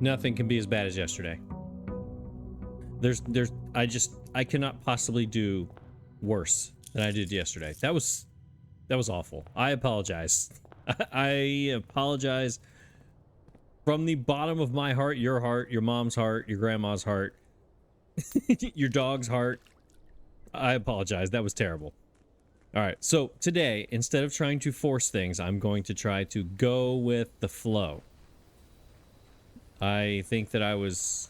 Nothing can be as bad as yesterday. I cannot possibly do worse than I did yesterday. That was awful. I apologize. I apologize from the bottom of my heart, your mom's heart, your grandma's heart, your dog's heart. I apologize. That was terrible. All right. So today, instead of trying to force things, I'm going to try to go with the flow. I think that I was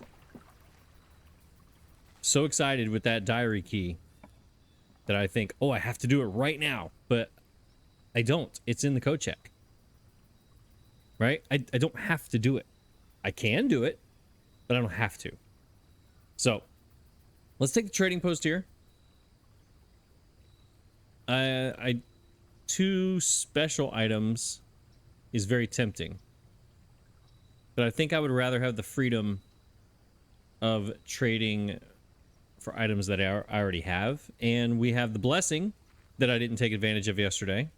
so excited with that diary key that I think, oh, I have to do it right now. But I don't. It's in the code check. Right? I don't have to do it. I can do it, but I don't have to. So, let's take the trading post here. Two special items is very tempting. But I think I would rather have the freedom of trading for items that I already have. And we have the blessing that I didn't take advantage of yesterday.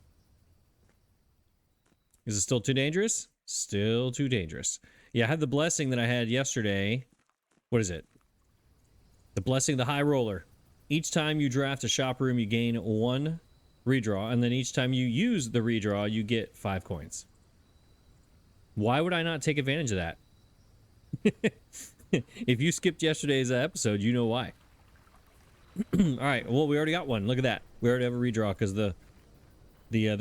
Is it still too dangerous? Still too dangerous. Yeah, I had the blessing that I had yesterday. What is it? The blessing, the high roller. Each time you draft a shop room, you gain 1 redraw. And then each time you use the redraw, you get 5 coins. Why would I not take advantage of that? If you skipped yesterday's episode, you know why. All right, well, we already got one. Look at that. We already have a redraw because the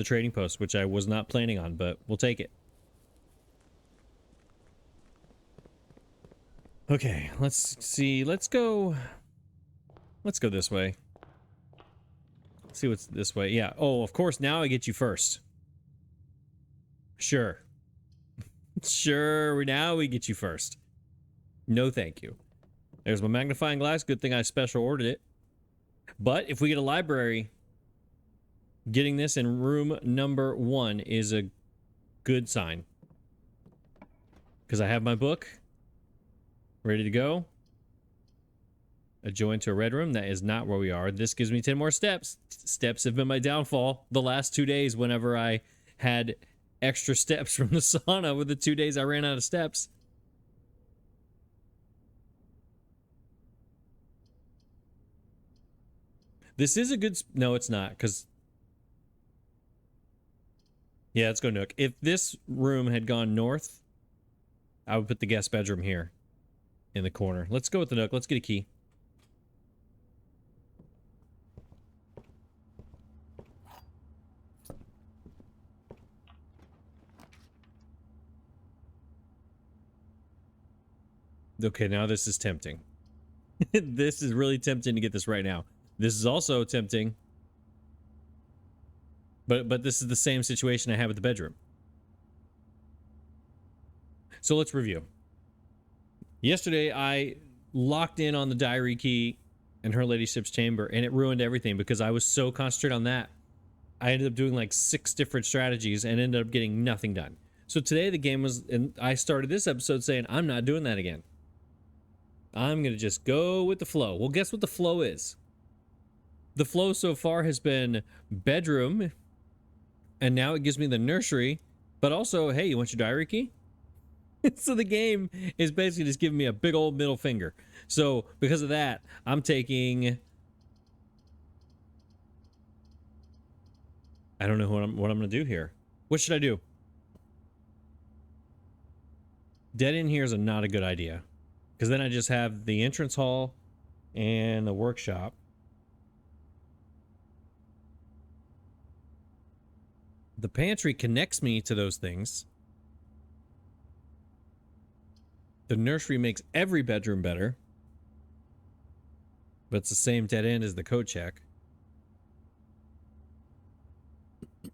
trading post, which I was not planning on, but we'll take it. Okay, let's see. Let's go this way. Let's see what's this way. Yeah. Oh, of course, now I get you first. Sure. Sure, now we get you first. No, thank you. There's my magnifying glass. Good thing I special ordered it. But if we get a library, getting this in room number 1 is a good sign. Because I have my book ready to go. A join to a red room. That is not where we are. This gives me 10 more steps. Steps have been my downfall the last 2 days whenever I had extra steps from the sauna with the 2 days I ran out of steps. This is a good... No, it's not, because... Yeah, let's go Nook. If this room had gone north, I would put the guest bedroom here in the corner. Let's go with the Nook. Let's get a key. Okay, now this is tempting. This is really tempting to get this right now. This is also tempting. But this is the same situation I have with the bedroom. So let's review. Yesterday, I locked in on the diary key in Her Ladyship's chamber, and it ruined everything because I was so concentrated on that. I ended up doing like 6 different strategies and ended up getting nothing done. So today the game was, and I started this episode saying, I'm not doing that again. I'm going to just go with the flow. Well, guess what the flow is? The flow so far has been bedroom, and now it gives me the nursery, but also, hey, you want your diary key? So the game is basically just giving me a big old middle finger. So because of that, I'm taking... I don't know what I'm going to do here. What should I do? Dead end here is not a good idea. Because then I just have the entrance hall and the workshop. The pantry connects me to those things. The nursery makes every bedroom better. But it's the same dead end as the code check.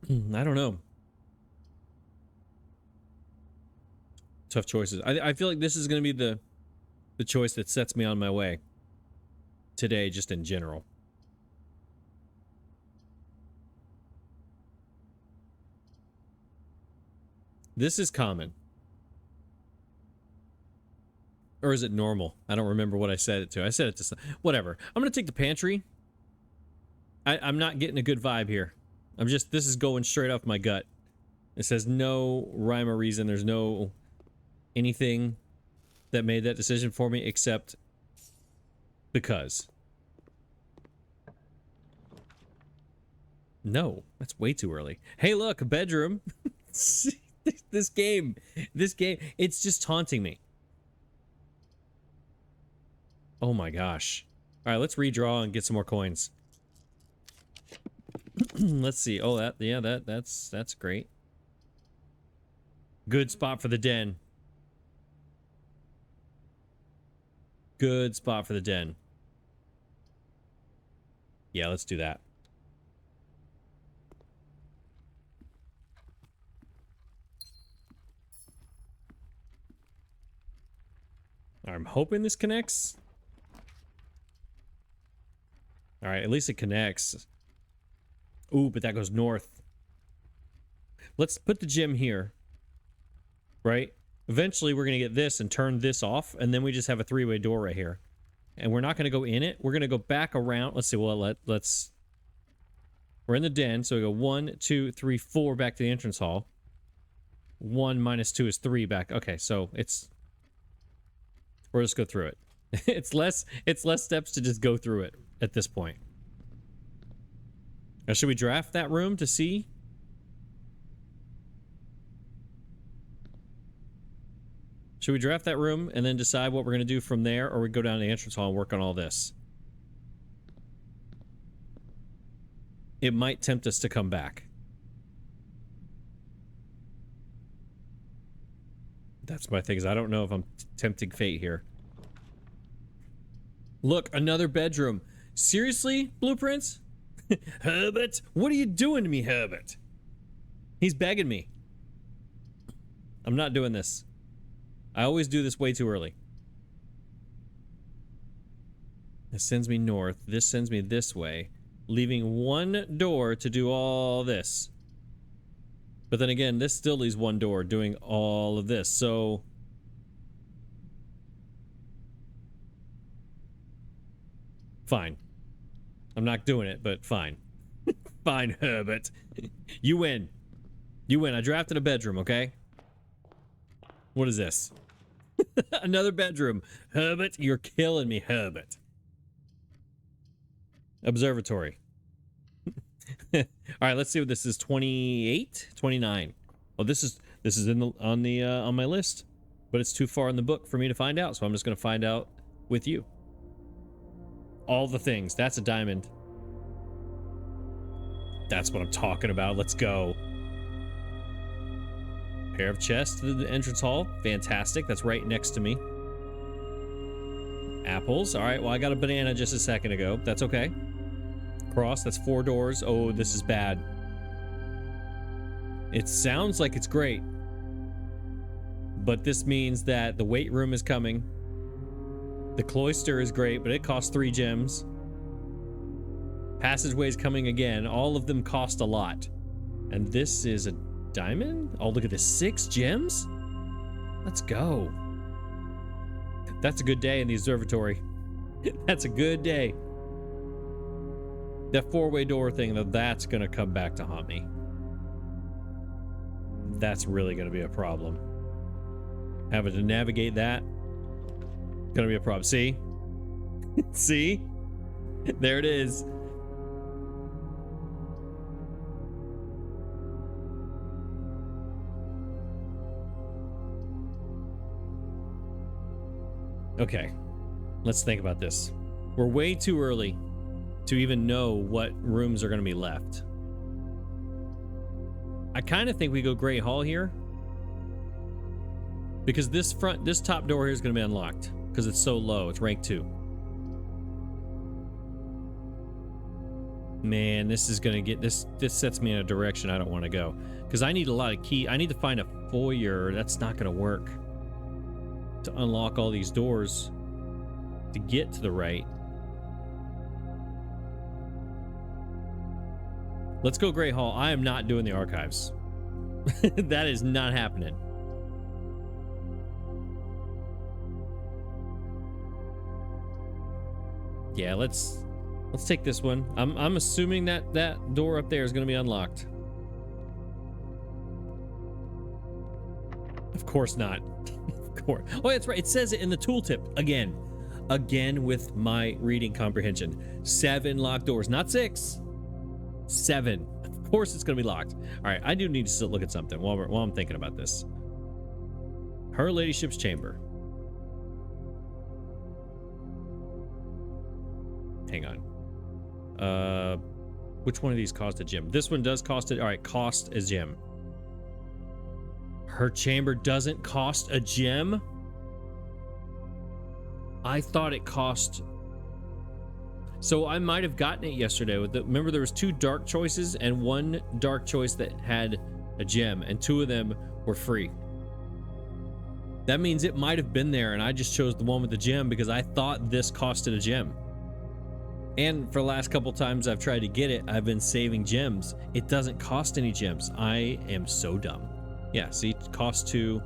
I don't know. Tough choices. I feel like this is going to be the choice that sets me on my way today, just in general. This is common. Or is it normal? I don't remember what I said it to. I said it to... Whatever. I'm going to take the pantry. I'm not getting a good vibe here. This is going straight off my gut. It says no rhyme or reason. There's no anything. that made that decision for me, except because. No, that's way too early. Hey, look, a bedroom. This game, it's just taunting me. Oh my gosh. All right, let's redraw and get some more coins. Let's see. Oh, that's great. Good spot for the den. Good spot for the den. Yeah, let's do that. I'm hoping this connects. All right, at least it connects. Ooh, but that goes north. Let's put the gym here. Right? Eventually, we're going to get this and turn this off, and then we just have a three-way door right here. And we're not going to go in it. We're going to go back around. Let's see. Well, let's... We're in the den, so we go 1, 2, 3, 4 back to the entrance hall. 1 minus 2 is 3 back. Okay, so it's... We'll just go through it. It's less steps to just go through it at this point. Now, should we draft that room to see? Should we draft that room and then decide what we're going to do from there, or we go down to the entrance hall and work on all this? It might tempt us to come back. That's my thing, is I don't know if I'm tempting fate here. Look, another bedroom. Seriously, Blueprints? Herbert? What are you doing to me, Herbert? He's begging me. I'm not doing this. I always do this way too early. This sends me north. This sends me this way. Leaving one door to do all this. But then again, this still leaves one door doing all of this, so... Fine. I'm not doing it, but fine. Fine, Herbert. You win. You win. I drafted a bedroom, okay? What is this? Another bedroom. Herbert, you're killing me, Herbert. Observatory. All right, let's see what this is. 28, 29. Well, this is on my list, but it's too far in the book for me to find out, so I'm just going to find out with you. All the things. That's a diamond. That's what I'm talking about. Let's go. Pair of chests to the entrance hall. Fantastic. That's right next to me. Apples. All right, well, I got a banana just a second ago. That's okay. Cross. That's 4 doors. Oh, this is bad. It sounds like it's great, but this means that the weight room is coming. The cloister is great, but it costs 3 gems. Passageway is coming again. All of them cost a lot. And this is a diamond? Oh, look at this. 6 gems? Let's go. That's a good day in the observatory. That's a good day. That 4-way door thing, though, that's going to come back to haunt me. That's really going to be a problem. Having to navigate that, going to be a problem. See? See? There it is. Okay, let's think about this. We're way too early to even know what rooms are going to be left. I kind of think we go Great Hall here, because this top door here is going to be unlocked because it's so low. It's rank 2. Man, this is going to get this sets me in a direction I don't want to go, because I need a lot of key. I need to find a foyer. That's not going to work to unlock all these doors to get to the right. Let's go Great Hall. I am not doing the archives. That is not happening. Yeah, let's take this one. I'm assuming that door up there is going to be unlocked. Of course not. Of course. Oh, that's right. It says it in the tooltip again. Again with my reading comprehension. 7 locked doors, not 6. 7. Of course it's going to be locked. All right, I do need to look at something while I'm thinking about this. Her ladyship's chamber. Hang on. Which one of these cost a gem? This one does cost it. All right, cost a gem. Her chamber doesn't cost a gem? I thought it cost... So I might have gotten it yesterday. Remember, there was 2 dark choices and 1 dark choice that had a gem, and 2 of them were free. That means it might have been there, and I just chose the one with the gem because I thought this costed a gem. And for the last couple times I've tried to get it, I've been saving gems. It doesn't cost any gems. I am so dumb. Yeah, see, cost 2,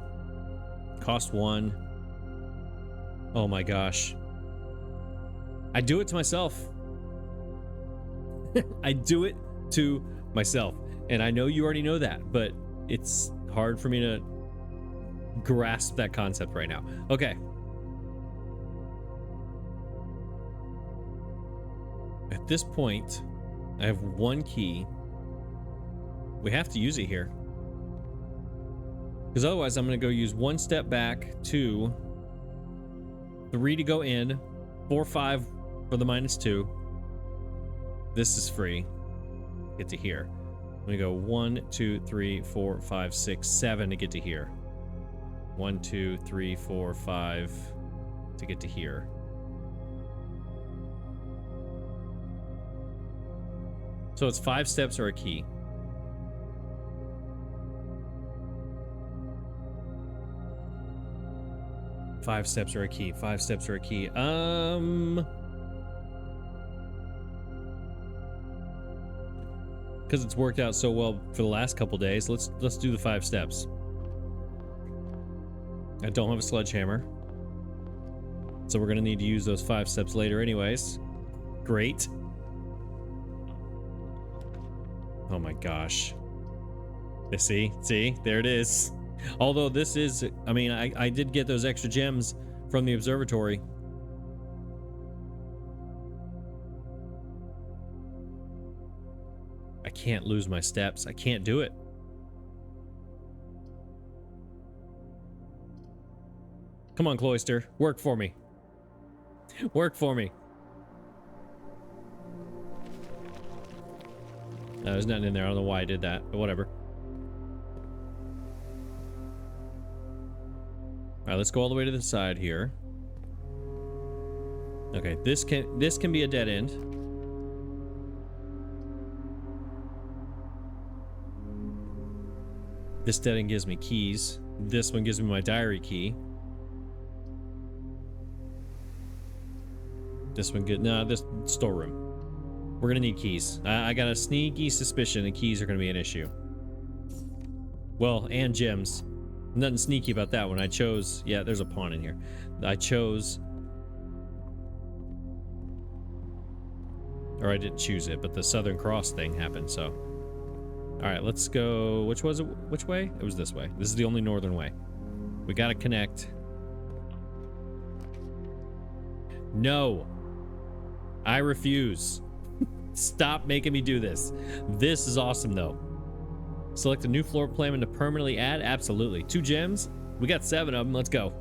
cost 1. Oh my gosh. I do it to myself. I do it to myself. And I know you already know that, but it's hard for me to grasp that concept right now. Okay. At this point, I have 1 key. We have to use it here. Because otherwise I'm going to go use 1 step back, 2, 3 to go in, 4, 5 for the -2. This is free. Get to here. I'm going to go 1, 2, 3, 4, 5, 6, 7 to get to here. 1, 2, 3, 4, 5 to get to here. So it's 5 steps or a key. Five steps or a key. 5 steps or a key. Because it's worked out so well for the last couple days, let's do the 5 steps. I don't have a sledgehammer, so we're gonna need to use those 5 steps later anyways. Great. Oh my gosh. See, there it is. Although this is, I mean, I did get those extra gems from the observatory. I can't lose my steps. I can't do it. Come on, Cloister. Work for me. Work for me. No, there's nothing in there. I don't know why I did that, but whatever. All right, let's go all the way to the side here. Okay, this can be a dead end. This dead end gives me keys. This one gives me my diary key. This one good. No, this storeroom. We're gonna need keys. I got a sneaky suspicion the keys are gonna be an issue. Well, and gems. Nothing sneaky about that one. I chose... Yeah, there's a pawn in here. I chose... Or I didn't choose it, but the Southern Cross thing happened, so... Alright, let's go... Which was it? Which way? It was this way. This is the only northern way. We gotta connect. No! I refuse. Stop making me do this. This is awesome, though. Select a new floor plan to permanently add? Absolutely. 2 gems? We got 7 of them. Let's go.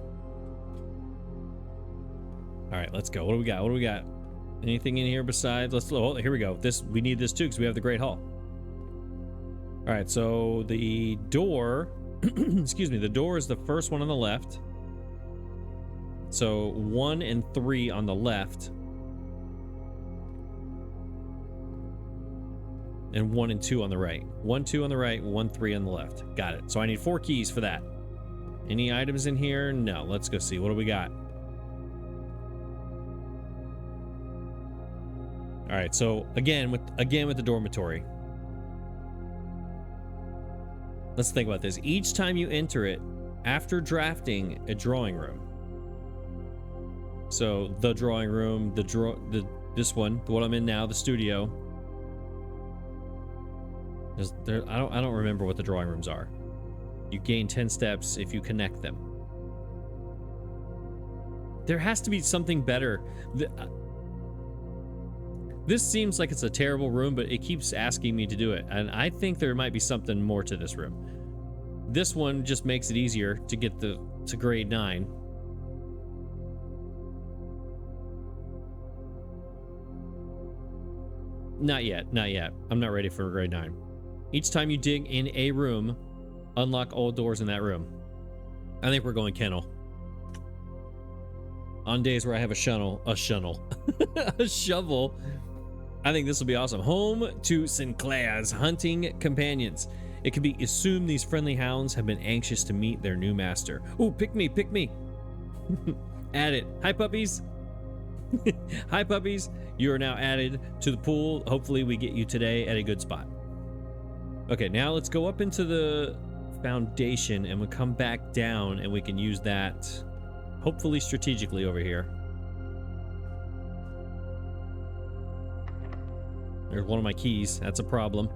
Alright, let's go. What do we got? What do we got? Anything in here besides... Oh, here we go. We need this too because we have the Great Hall. Alright, so the door... excuse me. The door is the first one on the left. So 1 and 3 on the left. And 1 and 2 on the right. 1, 2 on the right, 1, 3 on the left. Got it. So I need 4 keys for that. Any items in here? No. Let's go see. What do we got? All right. So again with the dormitory. Let's think about this. Each time you enter it, after drafting a drawing room. So the drawing room, this one, the one I'm in now, the studio. I don't remember what the drawing rooms are. You gain 10 steps if you connect them. There has to be something better. This seems like it's a terrible room, but it keeps asking me to do it. And I think there might be something more to this room. This one just makes it easier to get to grade 9. Not yet, not yet. I'm not ready for grade 9. Each time you dig in a room, unlock all doors in that room. I think we're going kennel. On days where I have a shovel, a shovel, I think this will be awesome. Home to Sinclair's hunting companions. It can be assumed these friendly hounds have been anxious to meet their new master. Ooh, pick me, pick me. Add it. Hi, puppies. Hi, puppies. You are now added to the pool. Hopefully we get you today at a good spot. Okay, now let's go up into the foundation and we'll come back down and we can use that hopefully strategically over here. There's one of my keys. That's a problem.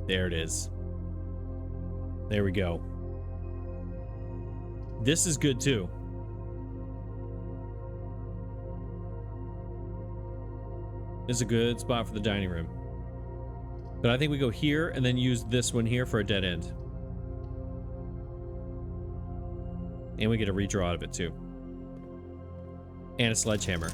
There it is. There we go. This is good too. This is a good spot for the dining room. But I think we go here and then use this one here for a dead end. And we get a redraw out of it too. And a sledgehammer.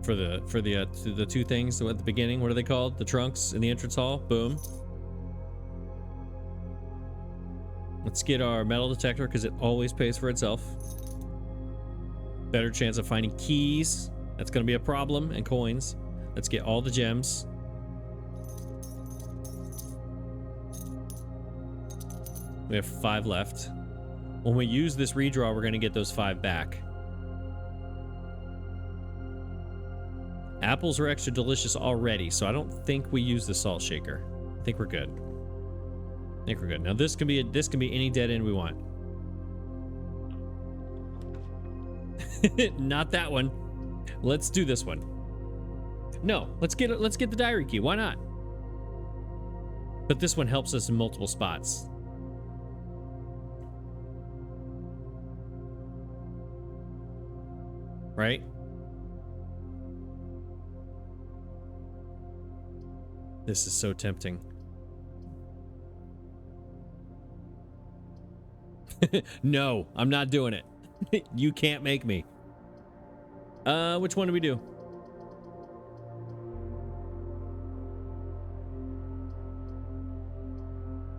For the two things at the beginning. What are they called? The trunks in the entrance hall. Boom. Let's get our metal detector because it always pays for itself. Better chance of finding keys. That's going to be a problem. And coins. Let's get all the gems. We have 5 left. When we use this redraw, we're going to get those 5 back. Apples are extra delicious already, so I don't think we use the salt shaker. I think we're good. I think we're good. Now this can be any dead end we want. Not that one. Let's do this one. No, let's get the diary key. Why not? But this one helps us in multiple spots. Right? This is so tempting. No, I'm not doing it. You can't make me. Which one do we do?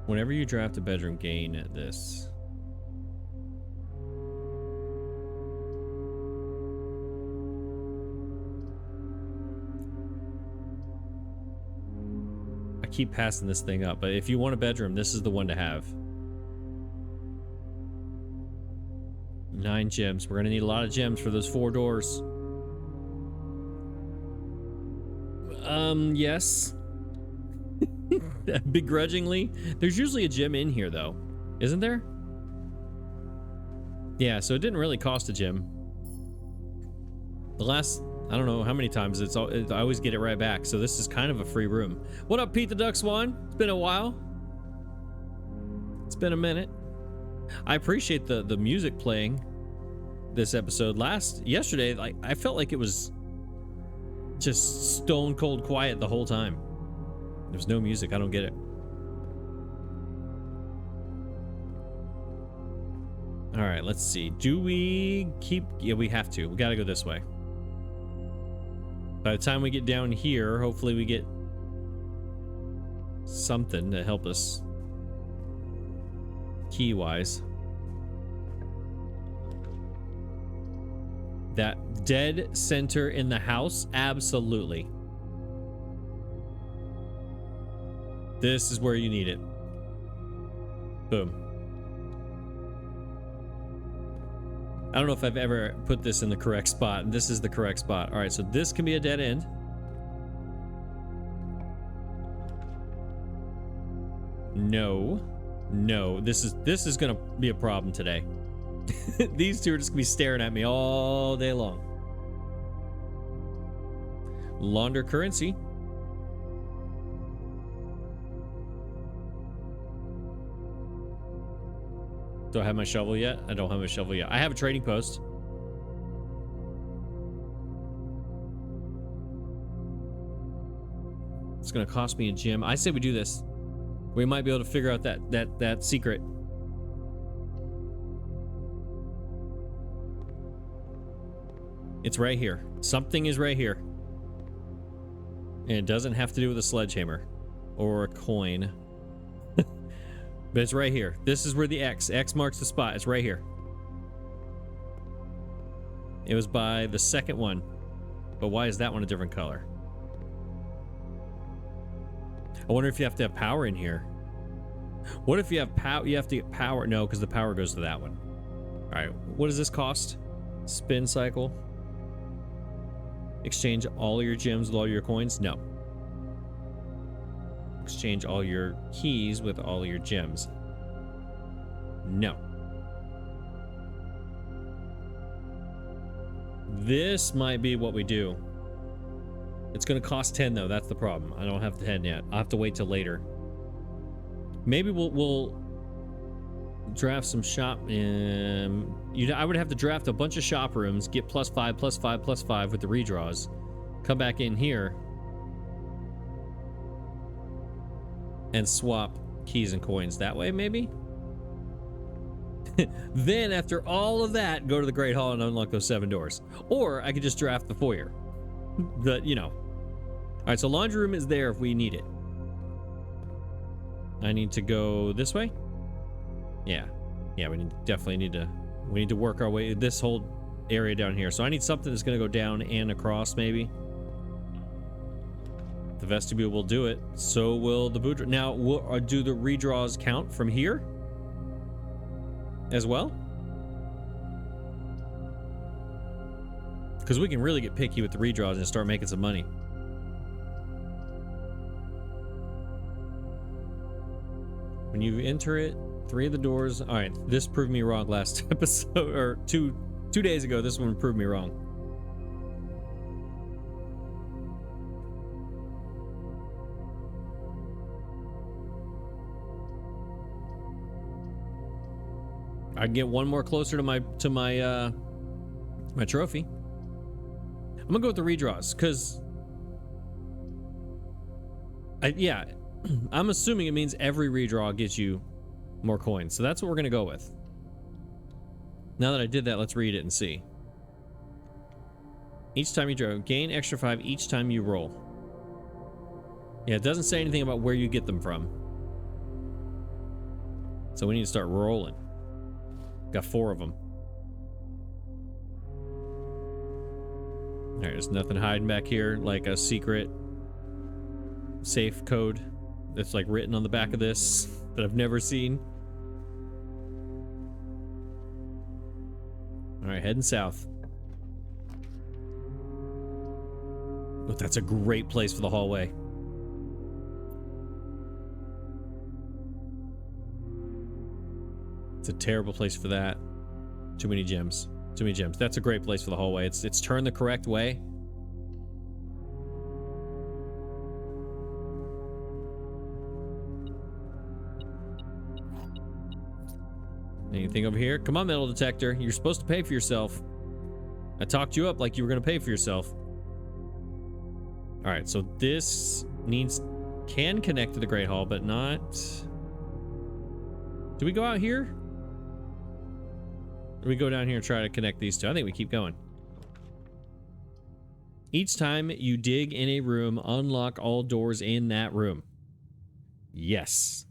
Whenever you draft a bedroom, gain this. I keep passing this thing up, but if you want a bedroom, this is the one to have. 9 gems. We're gonna need a lot of gems for those 4 doors. Yes. Begrudgingly. There's usually a gem in here, though. Isn't there? Yeah, so it didn't really cost a gem. The last, I don't know how many times, I always get it right back, so this is kind of a free room. What up, Pete the Duck Swan? It's been a while. It's been a minute. I appreciate the music playing this episode. Yesterday, I felt like it was just stone cold quiet the whole time. There's no music. I don't get it. All right, let's see. Do we keep... Yeah, we have to. We got to go this way. By the time we get down here, hopefully we get something to help us key-wise. That dead center in the house? Absolutely. This is where you need it. Boom. I don't know if I've ever put this in the correct spot. This is the correct spot. All right, so this can be a dead end. No. No, this is gonna be a problem today. These two are just gonna be staring at me all day long. Launder currency. Do I have my shovel yet? I don't have my shovel yet. I have a trading post. It's gonna cost me a gem. I say we do this. We might be able to figure out that secret. It's right here. Something is right here. And it doesn't have to do with a sledgehammer or a coin. But it's right here. This is where the X marks the spot. It's right here. It was by the second one. But why is that one a different color? I wonder if you have to have power in here. What if you have power? You have to get power. No, because the power goes to that one. All right. What does this cost? Spin cycle. Exchange all your gems with all your coins? No. Exchange all your keys with all your gems? No. This might be what we do. It's going to cost 10 though. That's the problem. I don't have the 10 yet. I'll have to wait till later. Maybe we'll draft some shop. I would have to draft a bunch of shop rooms, get +5, +5, +5 with the redraws. Come back in here and swap keys and coins that way, maybe. Then after all of that, go to the Great Hall and unlock those 7 doors. Or I could just draft the foyer. But, you know. All right, so laundry room is there if we need it. I need to go this way? Yeah. Yeah, we definitely need to work our way this whole area down here. So I need something that's going to go down and across, maybe. The vestibule will do it. So will the boot. Now, do the redraws count from here as well? Because we can really get picky with the redraws and start making some money. When you enter it, 3 of the doors. All right, this proved me wrong last episode, or two days ago. This one proved me wrong. I can get one more closer to my trophy. I'm gonna go with the redraws because I'm assuming it means every redraw gets you more coins. So that's what we're gonna go with. Now that I did that, let's read it and see. Each time you draw, gain extra 5 each time you roll. Yeah, it doesn't say anything about where you get them from. So we need to start rolling. Got 4 of them. All right, there's nothing hiding back here like a secret safe code that's like written on the back of this that I've never seen. All right, heading south. Oh, that's a great place for the hallway. It's a terrible place for that. Too many gems. Too many gems. That's a great place for the hallway. It's turned the correct way. Anything over here? Come on, metal detector. You're supposed to pay for yourself. I talked you up like you were going to pay for yourself. All right, so this can connect to the Great Hall, but not. Do we go out here? Or do we go down here and try to connect these two? I think we keep going. Each time you dig in a room, unlock all doors in that room. Yes.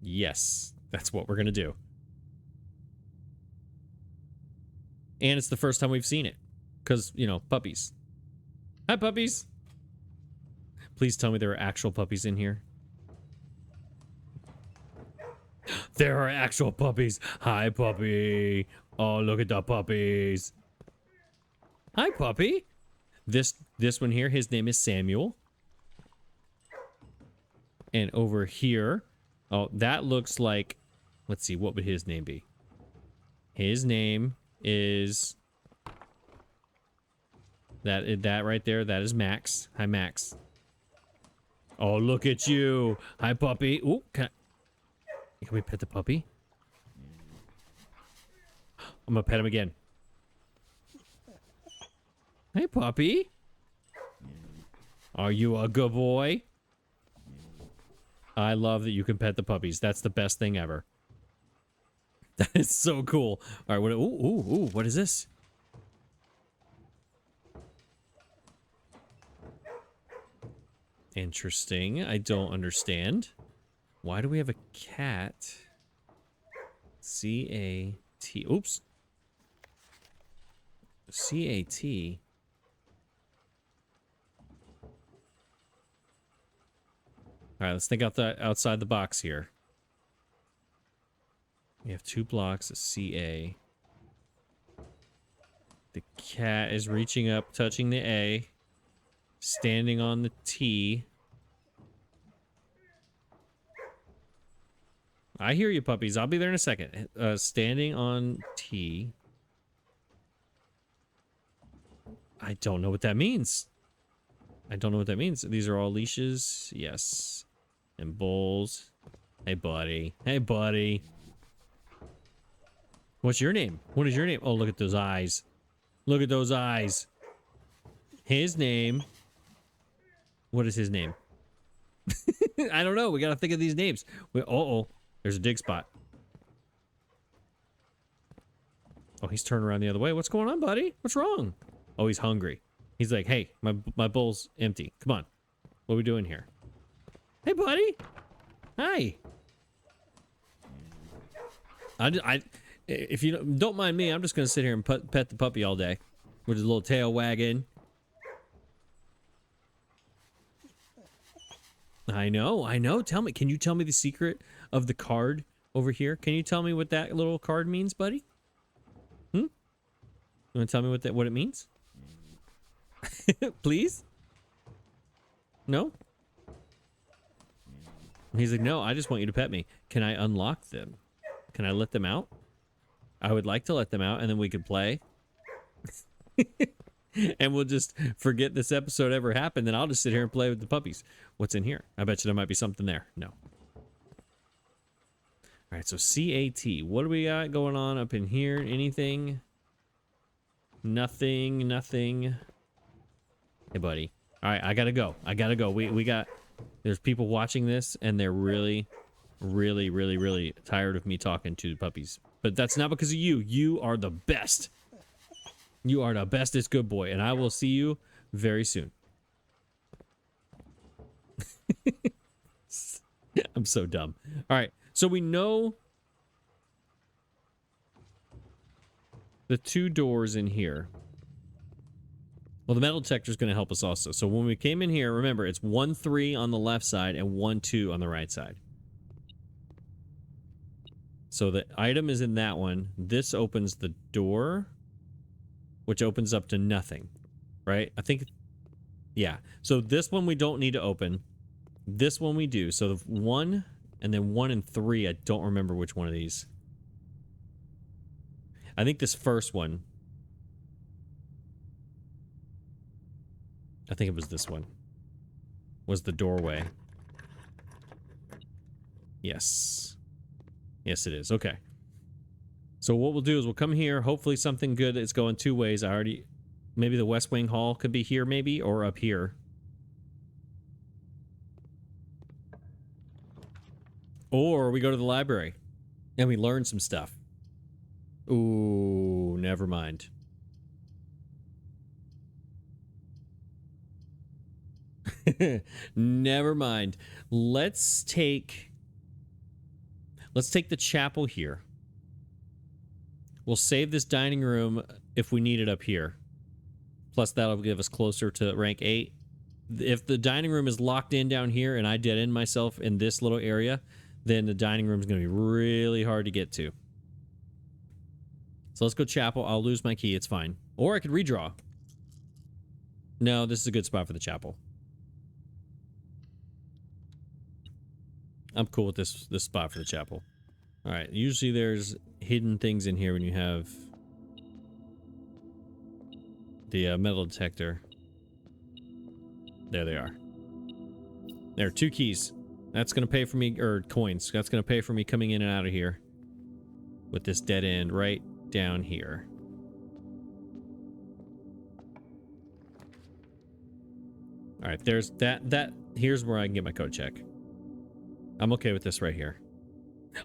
Yes. That's what we're going to do. And it's the first time we've seen it. Because, you know, puppies. Hi, puppies. Please tell me there are actual puppies in here. There are actual puppies. Hi, puppy. Oh, look at the puppies. Hi, puppy. This one here, his name is Samuel. And over here, oh, that looks like, let's see, what would his name be? His name is that right there. That is Max. Hi, Max. Oh, look at you. Hi, puppy. Ooh, Can we pet the puppy? I'm gonna pet him again. Hey, puppy. Are you a good boy? I love that you can pet the puppies. That's the best thing ever. That is so cool. All right, what? Ooh, what is this? Interesting. I don't understand. Why do we have a cat? C-A-T. Oops. C-A-T. All right, let's think outside the box here. We have 2 blocks of C-A. The cat is reaching up, touching the A. Standing on the T. I hear you, puppies. I'll be there in a second. Standing on T. I don't know what that means. I don't know what that means. These are all leashes. Yes. And bowls. Hey, buddy. Hey, buddy. What's your name? What is your name? Oh, look at those eyes. Look at those eyes. His name. What is his name? I don't know. We got to think of these names. Uh-oh. There's a dig spot. Oh, he's turning around the other way. What's going on, buddy? What's wrong? Oh, he's hungry. He's like, hey, my bowl's empty. Come on. What are we doing here? Hey, buddy. Hi. If you don't mind me, I'm just going to sit here and pet the puppy all day with his little tail wagging. I know. Tell me, can you tell me the secret of the card over here? Can you tell me what that little card means, buddy? You want to tell me what it means? Please? No? He's like, no, I just want you to pet me. Can I unlock them? Can I let them out? I would like to let them out, and then we could play. And we'll just forget this episode ever happened, and I'll just sit here and play with the puppies. What's in here? I bet you there might be something there. No. All right, so C-A-T. What do we got going on up in here? Anything? Nothing. Hey, buddy. All right, I gotta go. We got... There's people watching this, and they're really tired of me talking to the puppies. But that's not because of you. You are the best. You are the bestest good boy, and I will see you very soon. I'm so dumb. All right, so we know the 2 doors in here. Well, the metal detector is going to help us also. So when we came in here, remember, it's 1-3 on the left side and 1-2 on the right side. So the item is in that one. This opens the door, which opens up to nothing, right? I think, yeah. So this one we don't need to open. This one we do. So the 1 and then 1 and 3, I don't remember which one of these. I think this first one. I think it was this one. Was the doorway. Yes. Yes, it is. Okay. So what we'll do is we'll come here. Hopefully something good that's going 2 ways. Maybe the West Wing Hall could be here maybe, or up here. Or we go to the library and we learn some stuff. Ooh, never mind. Never mind. Let's take the chapel here. We'll save this dining room if we need it up here. Plus, that'll give us closer to rank 8. If the dining room is locked in down here and I dead end myself in this little area, then the dining room is going to be really hard to get to. So let's go chapel. I'll lose my key. It's fine. Or I could redraw. No, this is a good spot for the chapel. I'm cool with this spot for the chapel. All right. Usually there's hidden things in here when you have the metal detector. There they are. There are 2 keys. That's gonna pay for me, or coins. That's gonna pay for me coming in and out of here with this dead end right down here. All right, there's that. Here's where I can get my code check. I'm okay with this right here.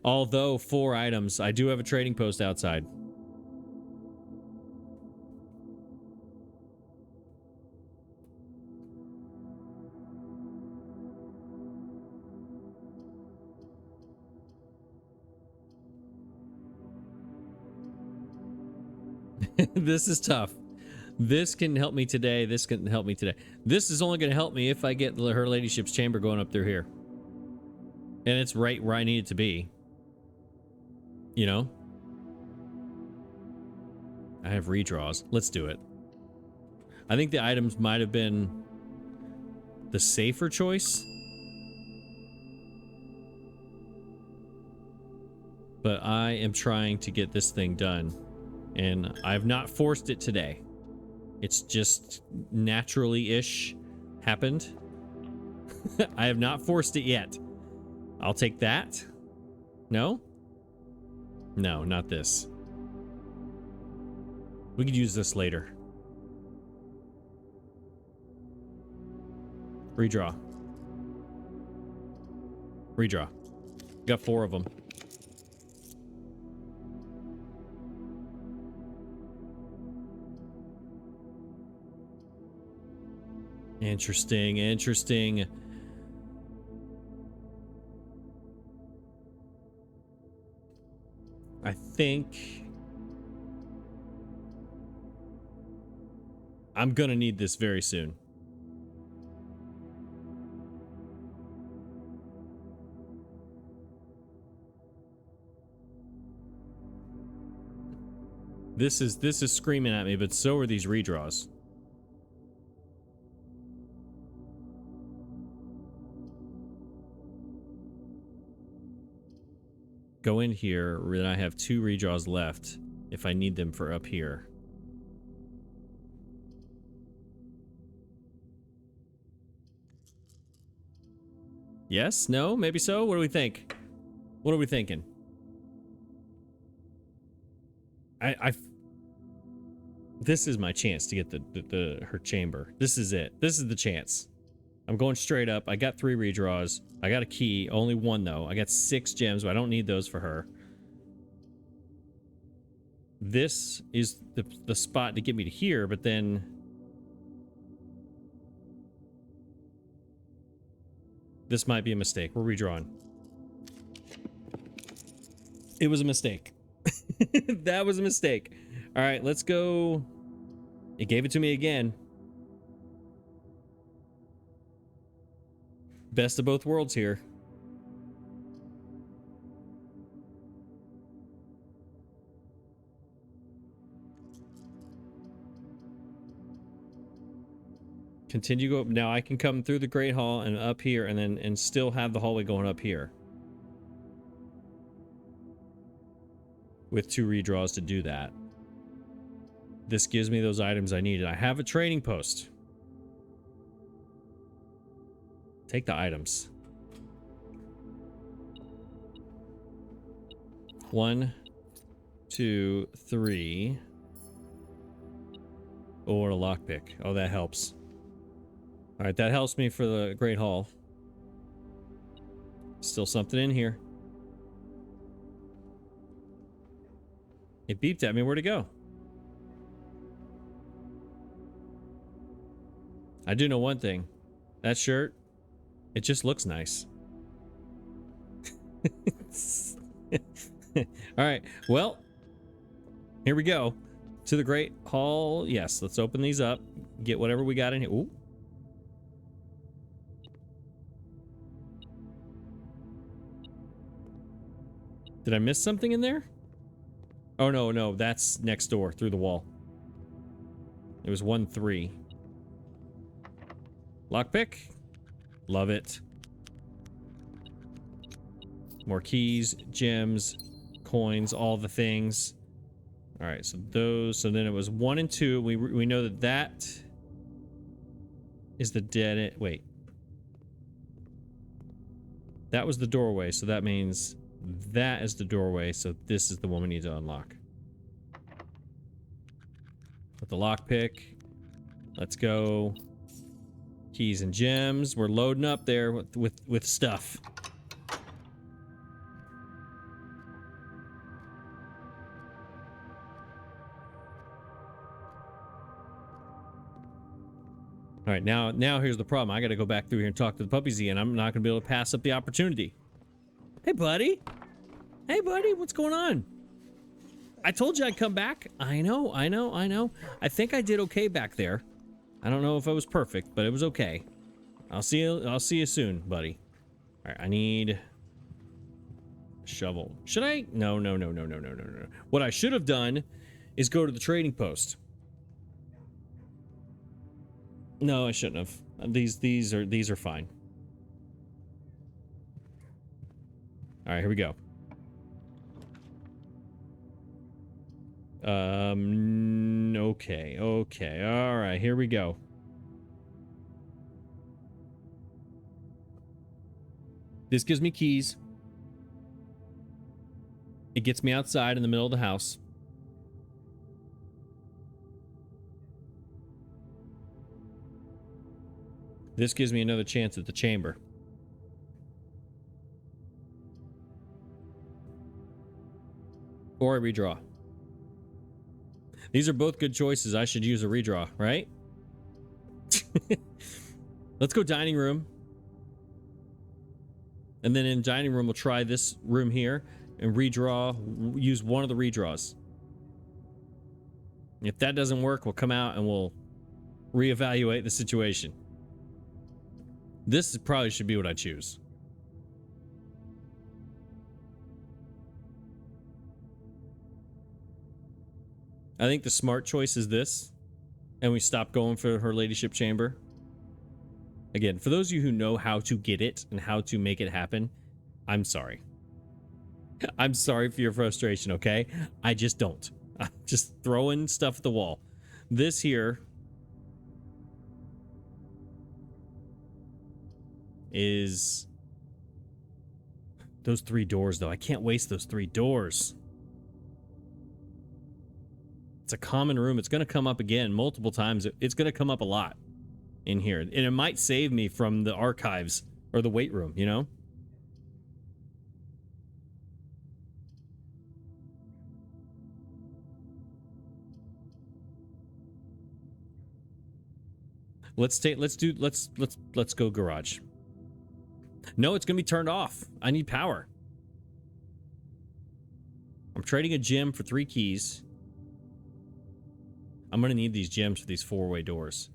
Although 4 items, I do have a trading post outside. This is tough. This can help me today. This can help me today. This is only going to help me if I get her ladyship's chamber going up through here. And it's right where I need it to be. You know? I have redraws. Let's do it. I think the items might have been the safer choice. But I am trying to get this thing done. And I've not forced it today. It's just naturally-ish happened. I have not forced it yet. I'll take that. No? No, not this. We could use this later. Redraw. Redraw. Got 4 of them. Interesting, interesting. I think I'm gonna need this very soon. This is screaming at me, but so are these redraws. Go in here, then I have 2 redraws left if I need them for up here. Yes? No? Maybe so? What do we think? What are we thinking? This is my chance to get her chamber. This is it. This is the chance. I'm going straight up. I got 3 redraws. I got a key. Only 1 though. I got 6 gems, but I don't need those for her. This is the spot to get me to here, but then this might be a mistake. We're redrawing. It was a mistake. That was a mistake. All right, let's go. It gave it to me again. Best of both worlds here. Continue go up. Now I can come through the Great Hall and up here and still have the hallway going up here. With 2 redraws to do that. This gives me those items I needed. I have a trading post. Take the items. 1, 2, 3. Or a lockpick. Oh, that helps. All right, that helps me for the Great Hall. Still something in here. It beeped at me. Where'd it go? I do know one thing. That shirt, it just looks nice. All right. Well, here we go. To the Great Hall. Yes, let's open these up. Get whatever we got in here. Ooh. Did I miss something in there? Oh, no, no. That's next door through the wall. It was 1, 3. Lockpick. Love it. More keys, gems, coins, all the things. All right, so those. So then it was 1 and 2. We know that that is the dead end. Wait. That was the doorway, so that means that is the doorway, so this is the one we need to unlock. With the lockpick. Let's go. Keys and gems. We're loading up there with stuff. All right, now here's the problem. I got to go back through here and talk to the puppies again. I'm not going to be able to pass up the opportunity. Hey, buddy. Hey, buddy. What's going on? I told you I'd come back. I know. I think I did okay back there. I don't know if I was perfect, but it was okay. I'll see you soon, buddy. All right, I need a shovel. Should I? No. What I should have done is go to the trading post. No, I shouldn't have. These are fine. All right, here we go. Okay. All right, here we go. This gives me keys. It gets me outside in the middle of the house. This gives me another chance at the chamber. Or I redraw. These are both good choices. I should use a redraw, right? Let's go dining room. And then in dining room, we'll try this room here and redraw, use one of the redraws. If that doesn't work, we'll come out and we'll reevaluate the situation. This probably should be what I choose. I think the smart choice is this, and we stop going for her ladyship chamber. Again, for those of you who know how to get it and how to make it happen, I'm sorry. I'm sorry for your frustration, okay? I just don't. I'm just throwing stuff at the wall. This here is those 3 doors, though. I can't waste those 3 doors. It's a common room. It's going to come up again multiple times. It's going to come up a lot in here. And it might save me from the archives or the weight room, you know? Let's go garage. No, it's going to be turned off. I need power. I'm trading a gem for 3 keys. I'm going to need these gems for these 4-way doors.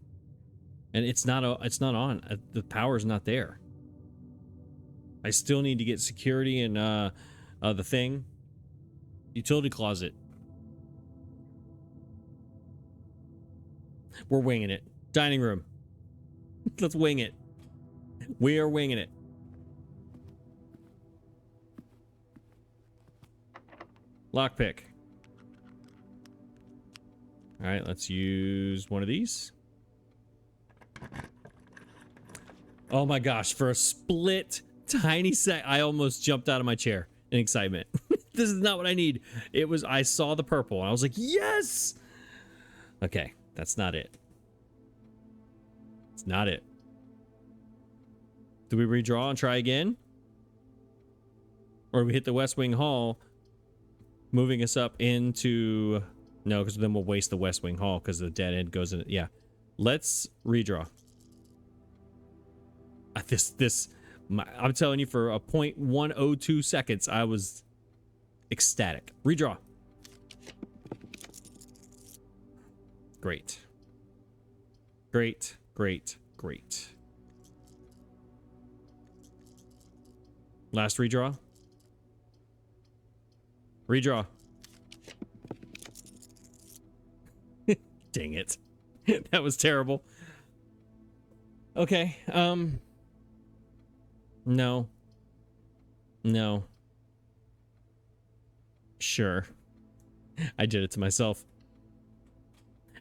And it's not on. The power's not there. I still need to get security and the thing. Utility closet. We're winging it. Dining room. Let's wing it. We are winging it. Lockpick. All right, let's use one of these. Oh my gosh, for a split tiny sec, I almost jumped out of my chair in excitement. This is not what I need. I saw the purple and I was like, yes! Okay, that's not it. It's not it. Do we redraw and try again? Or we hit the West Wing Hall, moving us up into... No, because then we'll waste the West Wing Hall because the dead end goes in. Yeah. Let's redraw. I'm telling you, for a 0.102 seconds, I was ecstatic. Redraw. Great. Great. Last redraw. Redraw. Dang it. That was terrible. Okay, no. Sure. I did it to myself.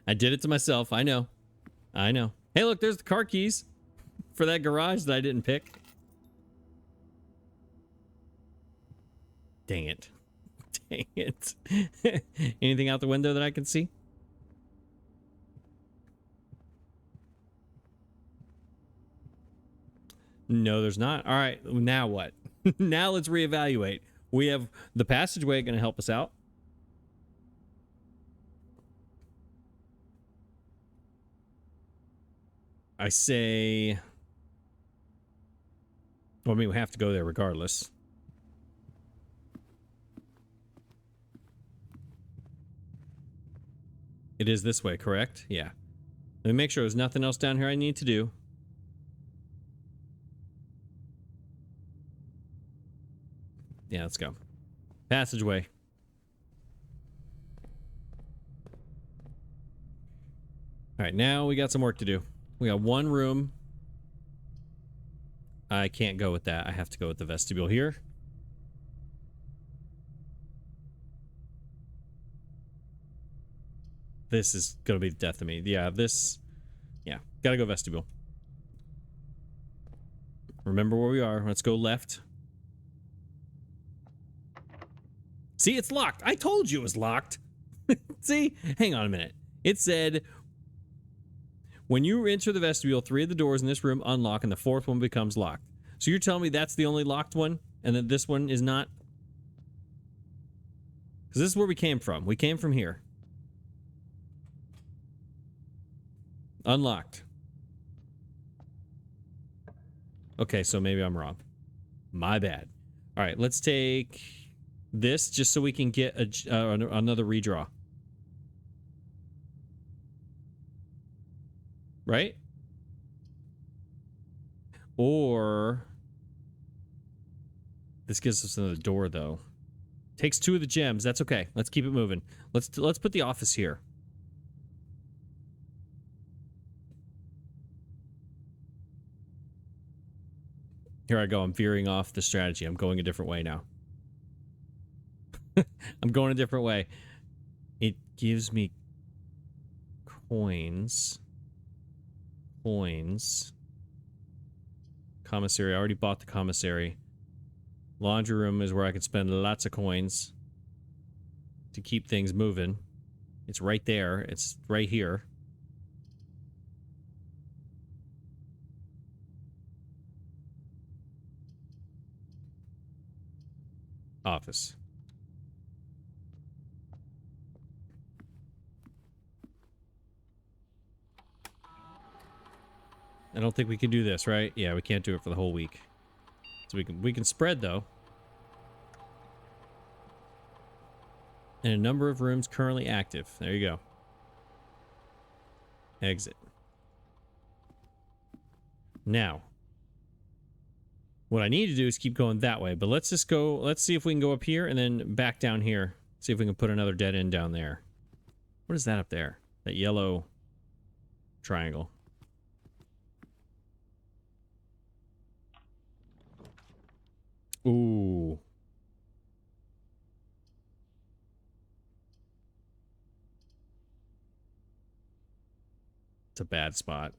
I know. Hey, look, there's the car keys for that garage that I didn't pick. Dang it. Dang it. Anything out the window that I can see? No, there's not. All right, now what? Now let's reevaluate. We have the passageway going to help us out. I say... Well, I mean, we have to go there regardless. It is this way, correct? Yeah. Let me make sure there's nothing else down here I need to do. Yeah, let's go. Passageway. All right, now we got some work to do. We got one room. I can't go with that. I have to go with the vestibule here. This is going to be the death of me. Yeah, this... Yeah, gotta go vestibule. Remember where we are. Let's go left. See, it's locked. I told you it was locked. See? Hang on a minute. It said... When you enter the vestibule, 3 of the doors in this room unlock and the 4th one becomes locked. So you're telling me that's the only locked one and that this one is not? Because this is where we came from. We came from here. Unlocked. Okay, so maybe I'm wrong. My bad. All right, let's take this just so we can get another redraw. Right? Or this gives us another door though. Takes 2 of the gems. That's okay. Let's keep it moving. Let's put the office here. Here I go. I'm veering off the strategy. I'm going a different way now. I'm going a different way. It gives me coins. Commissary. I already bought the commissary. Laundry room is where I can spend lots of coins to keep things moving. It's right there. It's right here. Office. I don't think we can do this, right? Yeah, we can't do it for the whole week. So we can spread though. And a number of rooms currently active. There you go. Exit. Now, what I need to do is keep going that way, but let's just go, let's see if we can go up here and then back down here. See if we can put another dead end down there. What is that up there? That yellow triangle. Ooh. It's a bad spot.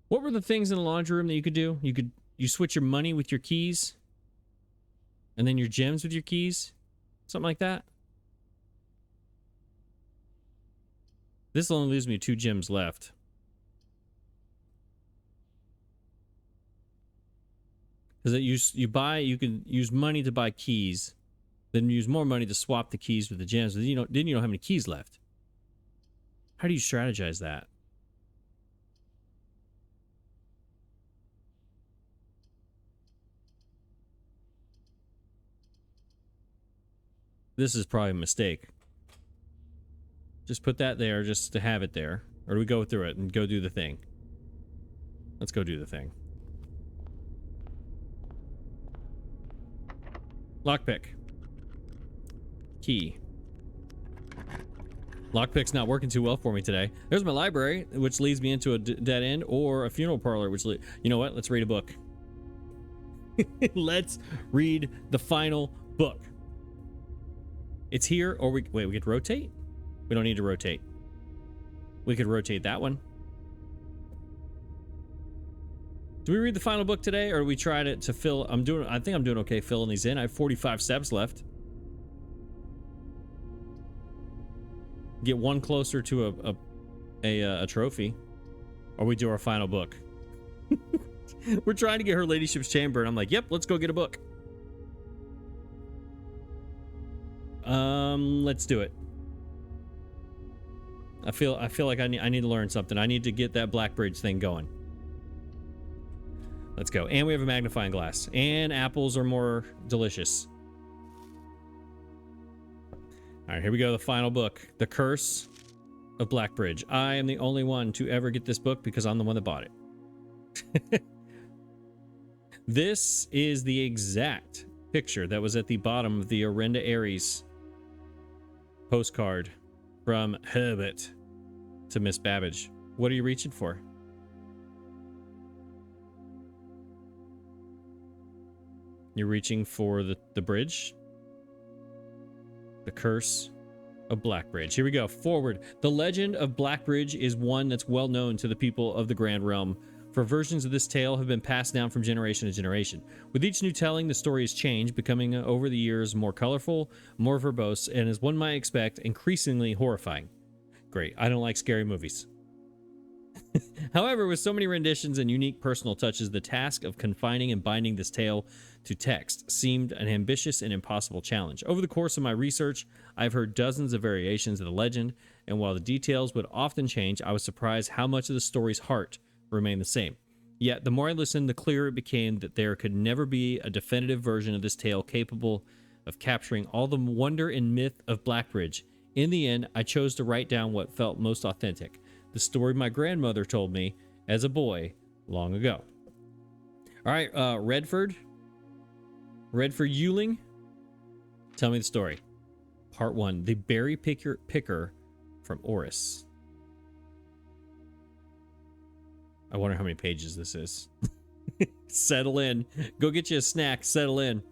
What were the things in the laundry room that you could do? You switch your money with your keys and then your gems with your keys? Something like that? This only leaves me 2 gems left. Because you can use money to buy keys, then use more money to swap the keys with the gems. Then you don't have any keys left. How do you strategize that? This is probably a mistake. Just put that there just to have it there. Or do we go through it and go do the thing? Let's go do the thing. Lockpick. Key. Lockpick's not working too well for me today. There's my library, which leads me into a dead end, or a funeral parlor, which... You know what? Let's read a book. Let's read the final book. It's here, or we get to rotate? We don't need to rotate. We could rotate that one. Do we read the final book today, or do we try to fill? I think I'm doing okay filling these in. I have 45 steps left. Get one closer to a trophy, or we do our final book. We're trying to get Her Ladyship's Chamber, and I'm like, yep, let's go get a book. Let's do it. I feel like I need to learn something. I need to get that Blackbridge thing going. Let's go. And we have a magnifying glass. And apples are more delicious. All right, here we go. The final book. The Curse of Blackbridge. I am the only one to ever get this book because I'm the one that bought it. This is the exact picture that was at the bottom of the Orenda Aries postcard from Herbert to Miss Babbage. What are you reaching for? You're reaching for the bridge? The Curse of Blackbridge. Here we go. Forward. The legend of Blackbridge is one that's well known to the people of the Grand Realm, for versions of this tale have been passed down from generation to generation. With each new telling, the story has changed, becoming over the years more colorful, more verbose, and as one might expect, increasingly horrifying. Great. I don't like scary movies. However, with so many renditions and unique personal touches, the task of confining and binding this tale to text seemed an ambitious and impossible challenge. Over the course of my research, I've heard dozens of variations of the legend, and while the details would often change, I was surprised how much of the story's heart remained the same. Yet, the more I listened, the clearer it became that there could never be a definitive version of this tale capable of capturing all the wonder and myth of Blackbridge. In the end, I chose to write down what felt most authentic. The story my grandmother told me as a boy long ago. All right, Redford Ewing, tell me the story. Part 1, the berry picker from Oris. I wonder how many pages this is. Settle in. Go get you a snack. Settle in.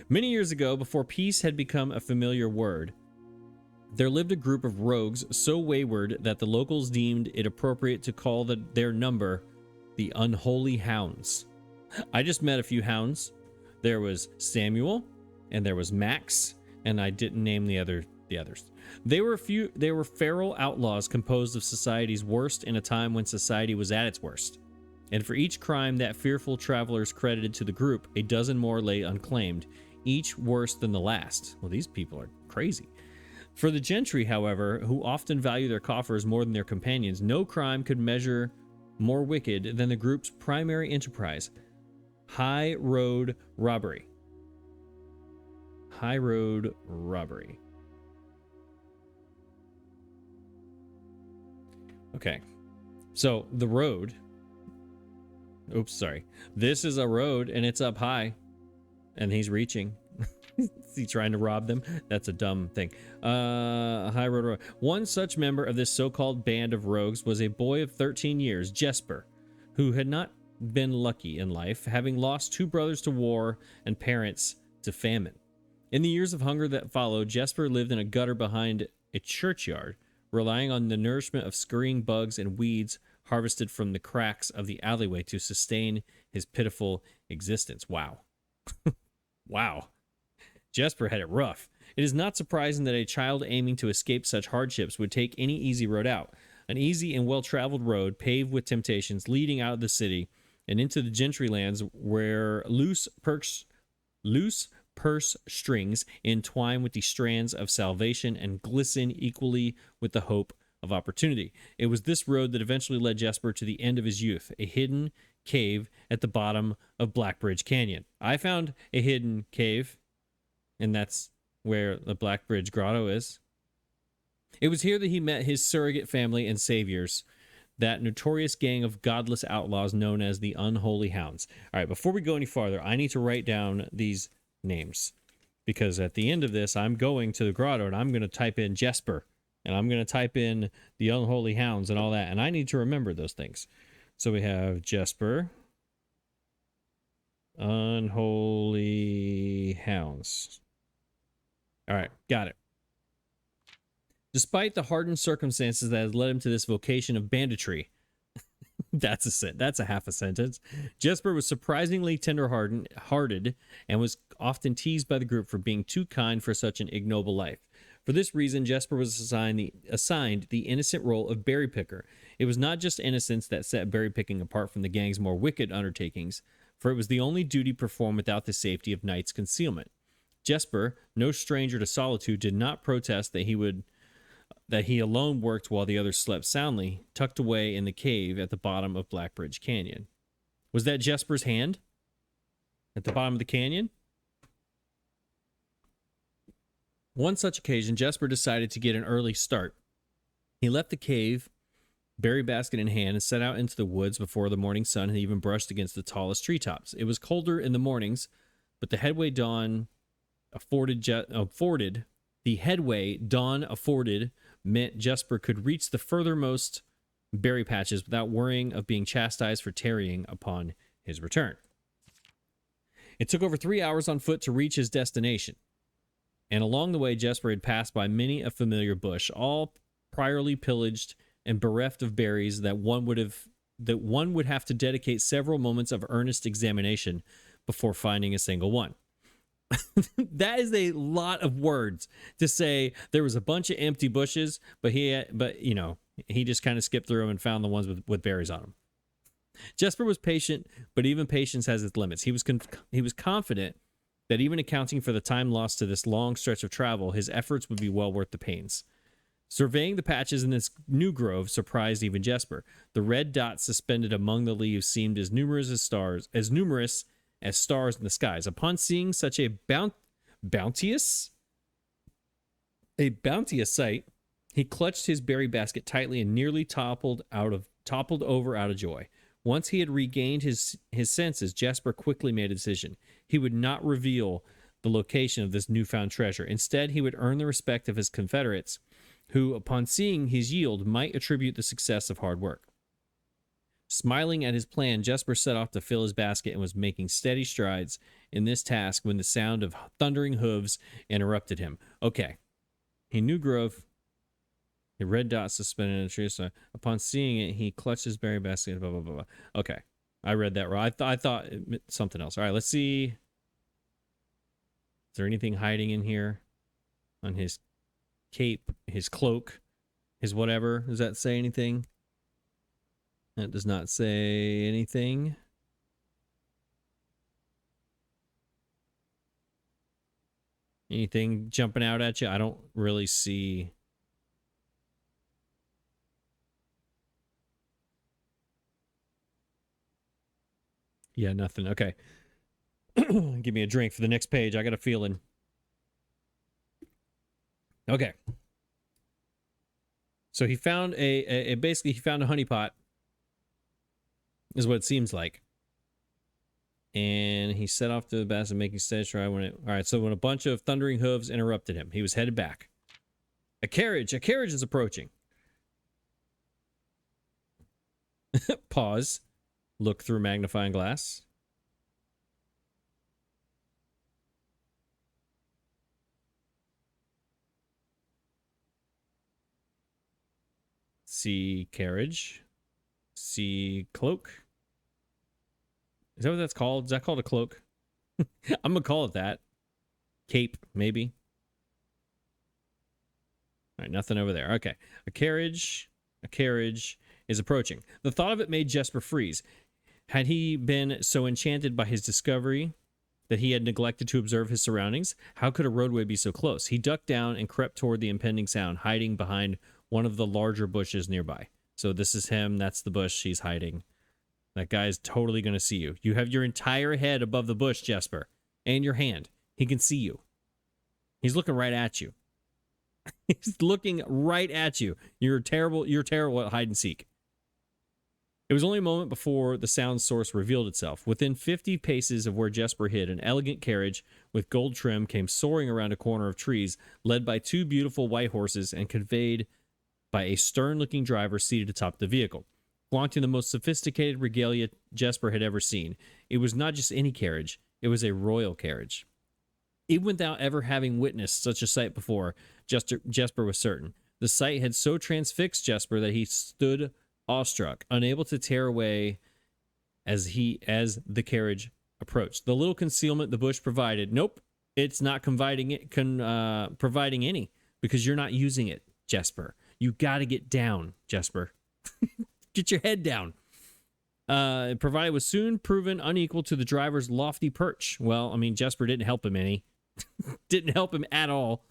Many years ago, before peace had become a familiar word, there lived a group of rogues so wayward that the locals deemed it appropriate to call their number the Unholy Hounds. I just met a few hounds. There was Samuel, and there was Max, and I didn't name the others. They were feral outlaws composed of society's worst in a time when society was at its worst. And for each crime that fearful travelers credited to the group, a dozen more lay unclaimed, each worse than the last. Well, these people are crazy. For the gentry, however, who often value their coffers more than their companions, no crime could measure more wicked than the group's primary enterprise, high road robbery. High road robbery. Okay, so the road. Oops, sorry. This is a road, and it's up high, and he's reaching. Is he trying to rob them? That's a dumb thing. High road. One such member of this so-called band of rogues was a boy of 13 years, Jesper, who had not been lucky in life, having lost 2 brothers to war and parents to famine. In the years of hunger that followed, Jesper lived in a gutter behind a churchyard, relying on the nourishment of scurrying bugs and weeds harvested from the cracks of the alleyway to sustain his pitiful existence. Wow. Wow. Jesper had it rough. It is not surprising that a child aiming to escape such hardships would take any easy road out. An easy and well-traveled road paved with temptations leading out of the city and into the gentry lands where loose purse strings entwine with the strands of salvation and glisten equally with the hope of opportunity. It was this road that eventually led Jesper to the end of his youth, a hidden cave at the bottom of Blackbridge Canyon. I found a hidden cave, and that's where the Blackbridge Grotto is. It was here that he met his surrogate family and saviors, that notorious gang of godless outlaws known as the Unholy Hounds. All right, before we go any farther, I need to write down these names, because at the end of this, I'm going to the grotto, and I'm going to type in Jesper, and I'm going to type in the Unholy Hounds and all that, and I need to remember those things. So we have Jesper, Unholy Hounds. All right, got it. Despite the hardened circumstances that had led him to this vocation of banditry, that's a half a sentence. Jesper was surprisingly tender-hearted and was often teased by the group for being too kind for such an ignoble life. For this reason, Jesper was assigned the innocent role of berry picker. It was not just innocence that set berry picking apart from the gang's more wicked undertakings, for it was the only duty performed without the safety of night's concealment. Jesper, no stranger to solitude, did not protest that he alone worked while the others slept soundly, tucked away in the cave at the bottom of Blackbridge Canyon. Was that Jesper's hand? At the bottom of the canyon? One such occasion, Jesper decided to get an early start. He left the cave, berry basket in hand, and set out into the woods before the morning sun had even brushed against the tallest treetops. It was colder in the mornings, but the headway dawn afforded meant Jesper could reach the furthermost berry patches without worrying of being chastised for tarrying upon his return. It took over 3 hours on foot to reach his destination, and along the way Jesper had passed by many a familiar bush, all priorly pillaged and bereft of berries that one would have to dedicate several moments of earnest examination before finding a single one. That is a lot of words to say. There was a bunch of empty bushes, but he just kind of skipped through them and found the ones with berries on them. Jesper was patient, but even patience has its limits. He was confident that even accounting for the time lost to this long stretch of travel, his efforts would be well worth the pains. Surveying the patches in this new grove surprised even Jesper. The red dots suspended among the leaves seemed as numerous as stars in the skies. Upon seeing such a bounteous sight, he clutched his berry basket tightly and nearly toppled over out of joy. Once he had regained his senses, Jesper quickly made a decision. He would not reveal the location of this newfound treasure. Instead, he would earn the respect of his confederates, who, upon seeing his yield, might attribute the success of hard work. Smiling at his plan, Jesper set off to fill his basket and was making steady strides in this task when the sound of thundering hooves interrupted him. Okay. He knew grove. The red dot suspended in a tree. So upon seeing it, he clutched his berry basket. Blah, blah, blah, blah. Okay. I read that wrong. I thought it meant something else. All right, let's see. Is there anything hiding in here? On his cape, his cloak, his whatever. Does that say anything? That does not say anything. Anything jumping out at you? I don't really see. Yeah, nothing. Okay. Give me a drink for the next page. I got a feeling. Okay. So he found basically he found a honeypot. Is what it seems like. And he set off to the basket, making steady stride all right, so when a bunch of thundering hooves interrupted him, he was headed back. A carriage is approaching. Pause. Look through magnifying glass. See carriage. See cloak. Is that what that's called? Is that called a cloak? I'm gonna call it that. Cape, maybe. All right, nothing over there. Okay. A carriage is approaching. The thought of it made Jesper freeze. Had he been so enchanted by his discovery that he had neglected to observe his surroundings? How could a roadway be so close? He ducked down and crept toward the impending sound, hiding behind one of the larger bushes nearby. So this is him. That's the bush he's hiding. That guy's totally going to see you. You have your entire head above the bush, Jesper, and your hand. He can see you. He's looking right at you. He's looking right at you. You're terrible at hide and seek. It was only a moment before the sound source revealed itself. Within 50 paces of where Jesper hid, an elegant carriage with gold trim came soaring around a corner of trees, led by two beautiful white horses and conveyed by a stern-looking driver seated atop the vehicle, flaunting the most sophisticated regalia Jesper had ever seen. It was not just any carriage, it was a royal carriage. Even without ever having witnessed such a sight before, Jesper was certain. The sight had so transfixed Jesper that he stood awestruck, unable to tear away as the carriage approached. The little concealment the bush provided, nope, it's not providing any, because you're not using it, Jesper. You got to get down, Jesper. Get your head down. Provided was soon proven unequal to the driver's lofty perch. Well, I mean, Jesper didn't help him any. Didn't help him at all.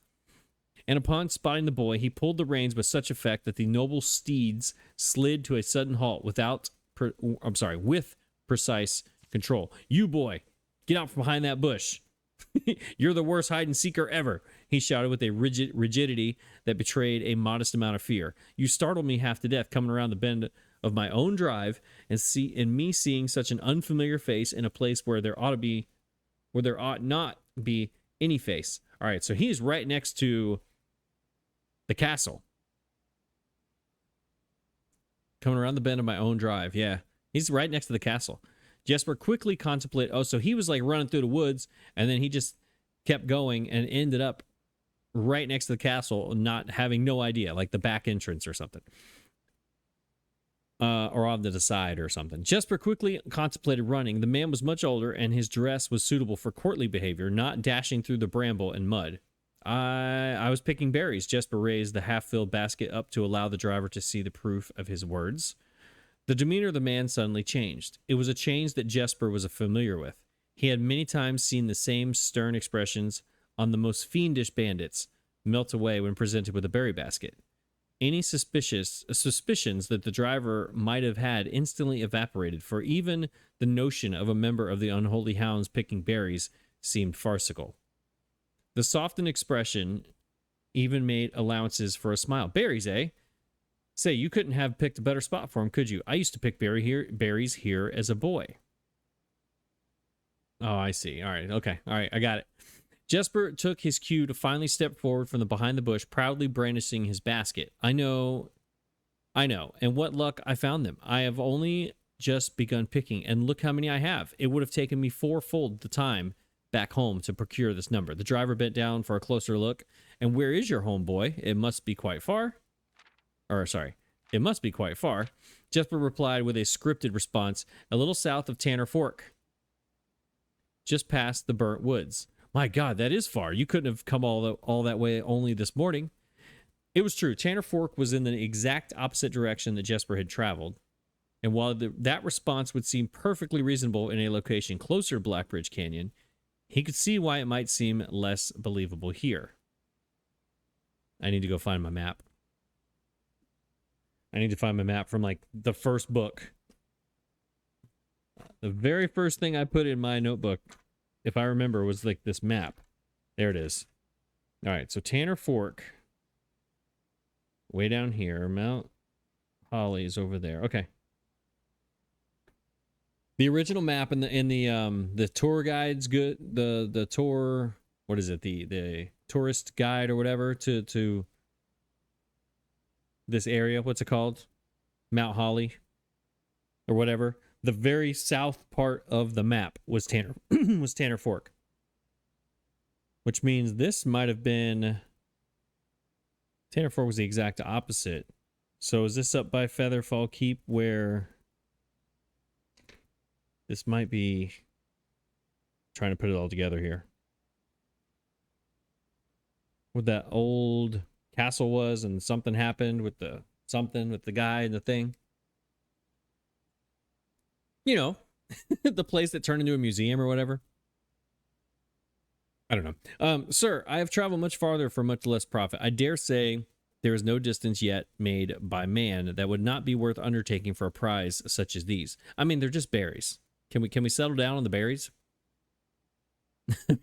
And upon spotting the boy, he pulled the reins with such effect that the noble steeds slid to a sudden halt with precise control. You, boy, get out from behind that bush. You're the worst hide-and-seeker ever, he shouted with a rigidity that betrayed a modest amount of fear. You startled me half to death coming around the bend of my own drive and me seeing such an unfamiliar face in a place where there ought not be any face. All right, so he's right next to the castle. Coming around the bend of my own drive, yeah. He's right next to the castle. Jesper quickly contemplated, oh, so he was like running through the woods, and then he just kept going and ended up right next to the castle, not having no idea, like the back entrance or something. Or on the side or something. Jesper quickly contemplated running. The man was much older, and his dress was suitable for courtly behavior, not dashing through the bramble and mud. I was picking berries. Jesper raised the half-filled basket up to allow the driver to see the proof of his words. The demeanor of the man suddenly changed. It was a change that Jesper was familiar with. He had many times seen the same stern expressions on the most fiendish bandits melt away when presented with a berry basket. Any suspicions that the driver might have had instantly evaporated, for even the notion of a member of the unholy hounds picking berries seemed farcical. The softened expression even made allowances for a smile. Berries, eh? Say, you couldn't have picked a better spot for him, could you? I used to pick berries here as a boy. Oh, I see. All right. Okay. All right. I got it. Jesper took his cue to finally step forward from behind the bush, proudly brandishing his basket. I know. And what luck I found them. I have only just begun picking, and look how many I have. It would have taken me fourfold the time back home to procure this number. The driver bent down for a closer look. And where is your home, boy? It must be quite far. It must be quite far. Jesper replied with a scripted response, a little south of Tanner Fork, just past the burnt woods. My God, that is far. You couldn't have come all that way only this morning. It was true. Tanner Fork was in the exact opposite direction that Jesper had traveled. And while that response would seem perfectly reasonable in a location closer to Blackbridge Canyon, he could see why it might seem less believable here. I need to go find my map. I need to find my map from like the first book. The very first thing I put in my notebook, if I remember, was like this map. There it is. All right, so Tanner Fork, way down here. Mount Holly is over there. Okay. The original map in the tour guide's good. The tour, what is it? The tourist guide or whatever to this area. What's it called? Mount Holly or whatever. The very south part of the map was Tanner Fork, which means this might have been Tanner Fork was the exact opposite. So is this up by Featherfall Keep where this might be? Trying to put it all together here. What that old castle was, and something happened with the guy and the thing. You know, the place that turned into a museum or whatever. I don't know. Sir, I have traveled much farther for much less profit. I dare say there is no distance yet made by man that would not be worth undertaking for a prize such as these. I mean, they're just berries. Can we settle down on the berries?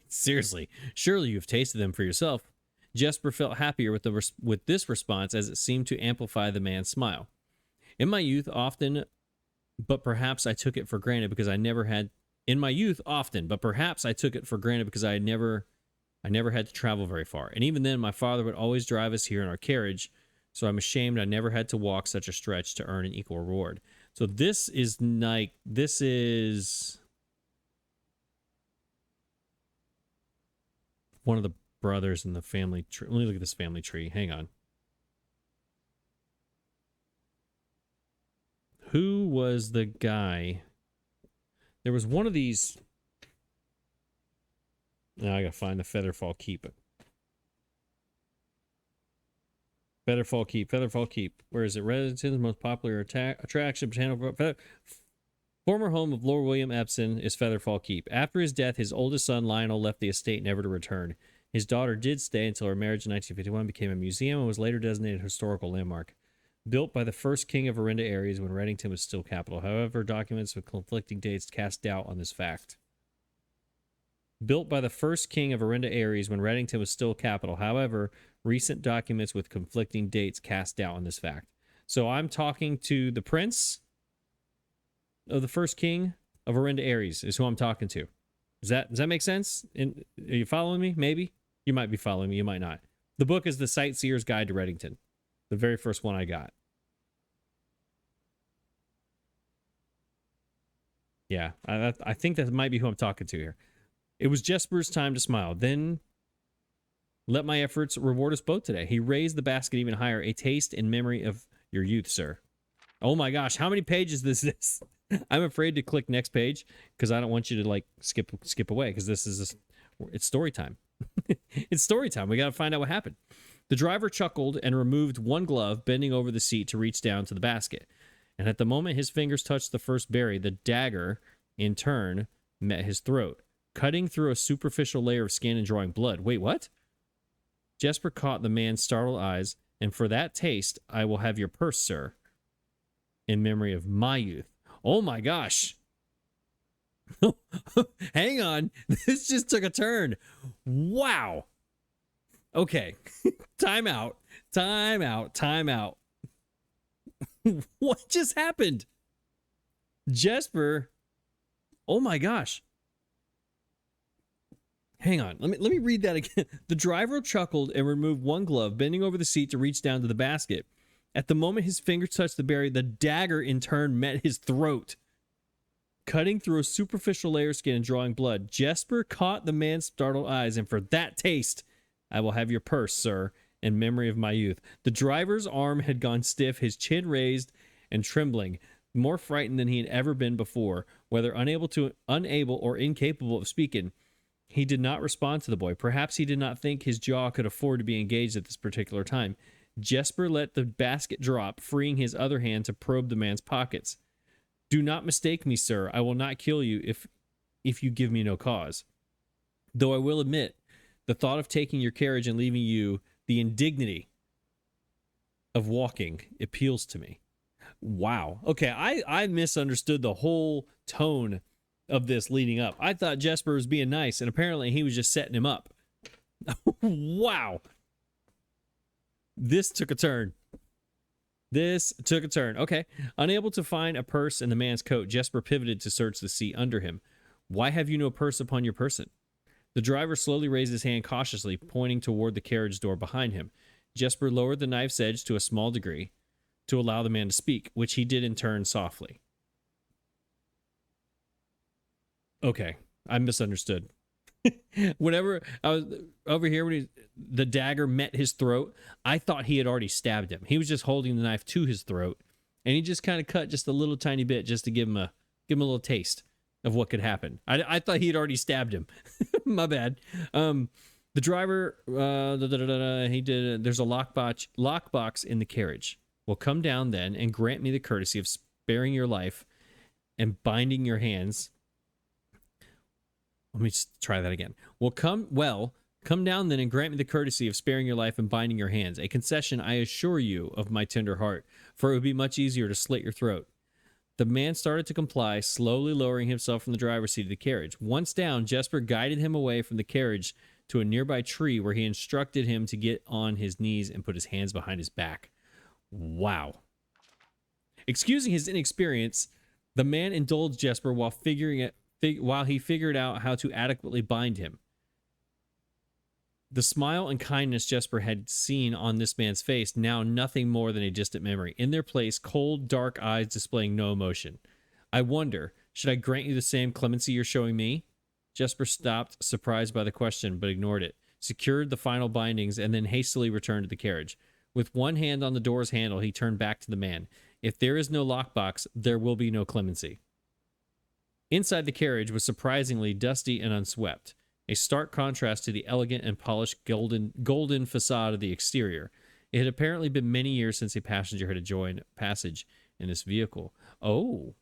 Seriously, surely you've tasted them for yourself. Jesper felt happier with this response, as it seemed to amplify the man's smile. In my youth, often, but perhaps I took it for granted because I never had. In my youth, often, but perhaps I took it for granted because I never had to travel very far. And even then, my father would always drive us here in our carriage, so I'm ashamed I never had to walk such a stretch to earn an equal reward. So this is one of the brothers in the family tree. Let me look at this family tree. Hang on. Who was the guy? There was one of these. Now I gotta find the Featherfall Keep. Featherfall Keep. Featherfall Keep. Where is it? Residence, most popular attraction. Former home of Lord William Epsom is Featherfall Keep. After his death, his oldest son Lionel left the estate never to return. His daughter did stay until her marriage in 1951 became a museum and was later designated a historical landmark. Built by the first king of Orinda Aries when Reddington was still capital. However, documents with conflicting dates cast doubt on this fact. Built by the first king of Orinda Aries when Reddington was still capital. However, recent documents with conflicting dates cast doubt on this fact. So I'm talking to the prince of the first king of Orinda Aries is who I'm talking to. Does that make sense? Are you following me? Maybe. You might be following me. You might not. The book is The Sightseer's Guide to Reddington. The very first one I got. Yeah, I think that might be who I'm talking to here. It was Jesper's time to smile. Then let my efforts reward us both today. He raised the basket even higher. A taste in memory of your youth, sir. Oh my gosh, how many pages is this? I'm afraid to click next page because I don't want you to like skip away because it's story time. It's story time. We got to find out what happened. The driver chuckled and removed one glove, bending over the seat to reach down to the basket. And at the moment his fingers touched the first berry, the dagger, in turn, met his throat, cutting through a superficial layer of skin and drawing blood. Wait, what? Jesper caught the man's startled eyes, and for that taste, I will have your purse, sir, in memory of my youth. Oh my gosh. Hang on. This just took a turn. Wow. Okay. Time out. Time out. Time out. What just happened? Jesper. Oh my gosh. Hang on. Let me read that again. The driver chuckled and removed one glove, bending over the seat to reach down to the basket. At the moment his fingers touched the berry, the dagger in turn met his throat, cutting through a superficial layer of skin and drawing blood. Jesper caught the man's startled eyes, and for that taste, I will have your purse, sir, in memory of my youth. The driver's arm had gone stiff, his chin raised and trembling, more frightened than he had ever been before. Whether unable or incapable of speaking, he did not respond to the boy. Perhaps he did not think his jaw could afford to be engaged at this particular time. Jesper let the basket drop, freeing his other hand to probe the man's pockets. Do not mistake me, sir. I will not kill you if you give me no cause. Though I will admit, the thought of taking your carriage and leaving you the indignity of walking appeals to me. Wow. Okay, I misunderstood the whole tone of this leading up. I thought Jesper was being nice, and apparently he was just setting him up. Wow. This took a turn. Okay. Unable to find a purse in the man's coat, Jesper pivoted to search the seat under him. Why have you no purse upon your person? The driver slowly raised his hand cautiously, pointing toward the carriage door behind him. Jesper lowered the knife's edge to a small degree to allow the man to speak, which he did in turn softly. Okay, I misunderstood. Whenever I was over here, when the dagger met his throat, I thought he had already stabbed him. He was just holding the knife to his throat, and he just kind of cut just a little tiny bit just to give him a little taste of what could happen. I thought he had already stabbed him. My bad. The driver, he did. There's a lockbox in the carriage. Well, come down then and grant me the courtesy of sparing your life and binding your hands. Let me just try that again. Come down then and grant me the courtesy of sparing your life and binding your hands. A concession, I assure you, of my tender heart, for it would be much easier to slit your throat. The man started to comply, slowly lowering himself from the driver's seat of the carriage. Once down, Jesper guided him away from the carriage to a nearby tree where he instructed him to get on his knees and put his hands behind his back. Wow. Excusing his inexperience, the man indulged Jesper while he figured out how to adequately bind him. The smile and kindness Jesper had seen on this man's face, now nothing more than a distant memory. In their place, cold, dark eyes displaying no emotion. I wonder, should I grant you the same clemency you're showing me? Jesper stopped, surprised by the question, but ignored it, secured the final bindings, and then hastily returned to the carriage. With one hand on the door's handle, he turned back to the man. If there is no lockbox, there will be no clemency. Inside the carriage was surprisingly dusty and unswept, a stark contrast to the elegant and polished golden facade of the exterior. It had apparently been many years since a passenger had enjoyed passage in this vehicle. Oh.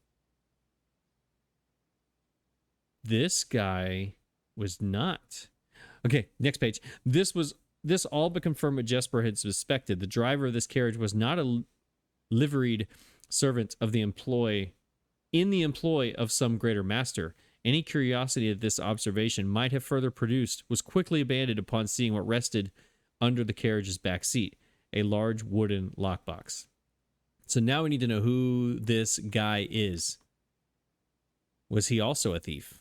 This guy was not. Okay, next page. This all but confirmed what Jesper had suspected. The driver of this carriage was not a liveried servant of the employ of some greater master. Any curiosity that this observation might have further produced was quickly abandoned upon seeing what rested under the carriage's back seat, a large wooden lockbox. So now we need to know who this guy is. Was he also a thief?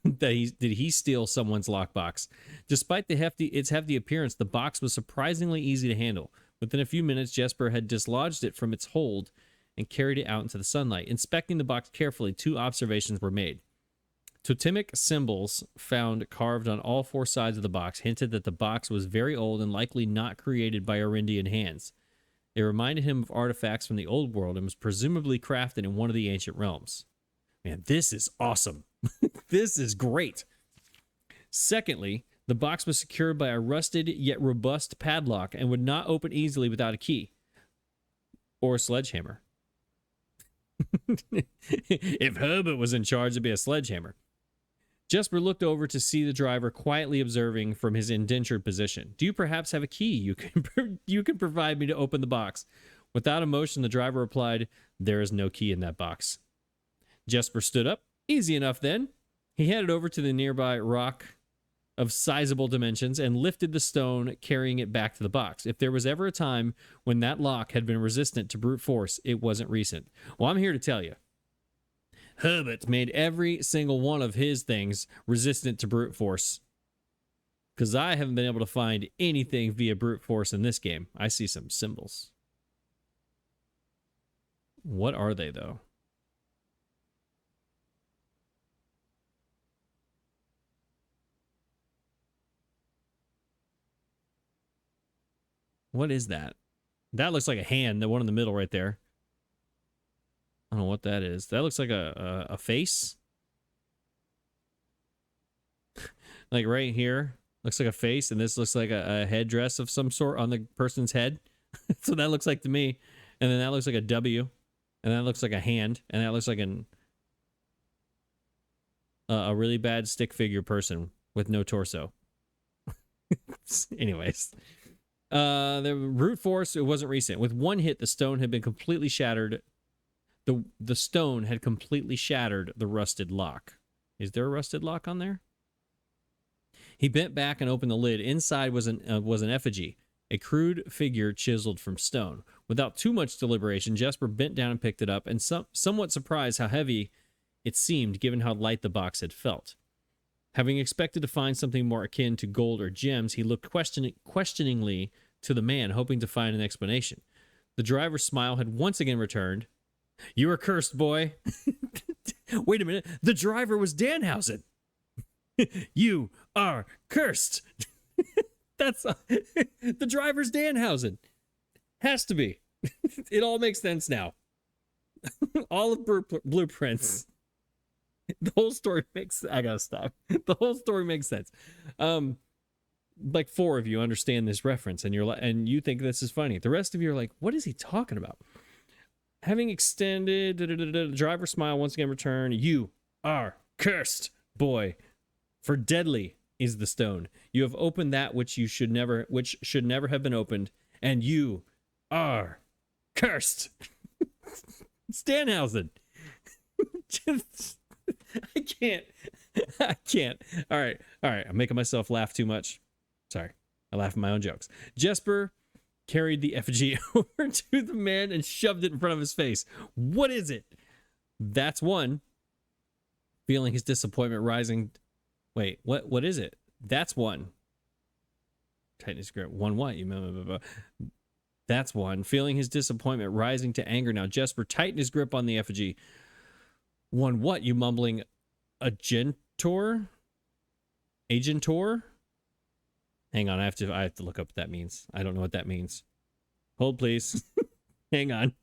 Did he steal someone's lockbox? Despite its hefty appearance, the box was surprisingly easy to handle. Within a few minutes, Jesper had dislodged it from its hold and carried it out into the sunlight. Inspecting the box carefully, 2 observations were made. Totemic symbols found carved on all 4 sides of the box hinted that the box was very old and likely not created by Arindian hands. It reminded him of artifacts from the old world and was presumably crafted in one of the ancient realms. Man, this is awesome. This is great. Secondly, the box was secured by a rusted yet robust padlock and would not open easily without a key or a sledgehammer. If Herbert was in charge, it'd be a sledgehammer. Jesper looked over to see the driver quietly observing from his indentured position. Do you perhaps have a key you can provide me to open the box? Without emotion, the driver replied, there is no key in that box. Jesper stood up. Easy enough then. He headed over to the nearby rock of sizable dimensions and lifted the stone, carrying it back to the box. If there was ever a time when that lock had been resistant to brute force, it wasn't recent. Well, I'm here to tell you. Herbert made every single one of his things resistant to brute force. Because I haven't been able to find anything via brute force in this game. I see some symbols. What are they, though? What is that? That looks like a hand, the one in the middle right there. I don't know what that is. That looks like a face. Like right here. Looks like a face, and this looks like a headdress of some sort on the person's head. So that looks like to me. And then that looks like a W. And that looks like a hand. And that looks like a really bad stick figure person with no torso. Anyways. The brute force, it wasn't recent. With one hit, the stone had been completely shattered. The stone had completely shattered the rusted lock. Is there a rusted lock on there? He bent back and opened the lid. Inside was an effigy, a crude figure chiseled from stone. Without too much deliberation, Jesper bent down and picked it up, and somewhat surprised how heavy it seemed given how light the box had felt. Having expected to find something more akin to gold or gems, he looked questioningly to the man, hoping to find an explanation. The driver's smile had once again returned. You are cursed, boy. Wait a minute. The driver was Danhausen. You are cursed. That's the driver's Danhausen. Has to be. It all makes sense now. All of blueprints. The whole story makes... I gotta stop. The whole story makes sense. Like 4 of you understand this reference, and you think this is funny. The rest of you are like, what is he talking about? Having extended, the driver's smile once again returned. You are cursed, boy. For deadly is the stone. You have opened that which should never have been opened, and you are cursed. Danhausen. I can't. All right. I'm making myself laugh too much. Sorry. I laugh at my own jokes. Jesper carried the effigy over to the man and shoved it in front of his face. What is it? That's one. Feeling his disappointment rising. Wait, what is it? That's one. Tighten his grip. One what? That's one. Feeling his disappointment rising to anger now, Jesper tightened his grip on the effigy. One what? You mumbling? Agentor? Agentor? Hang on, I have to look up what that means. I don't know what that means. Hold, please. Hang on.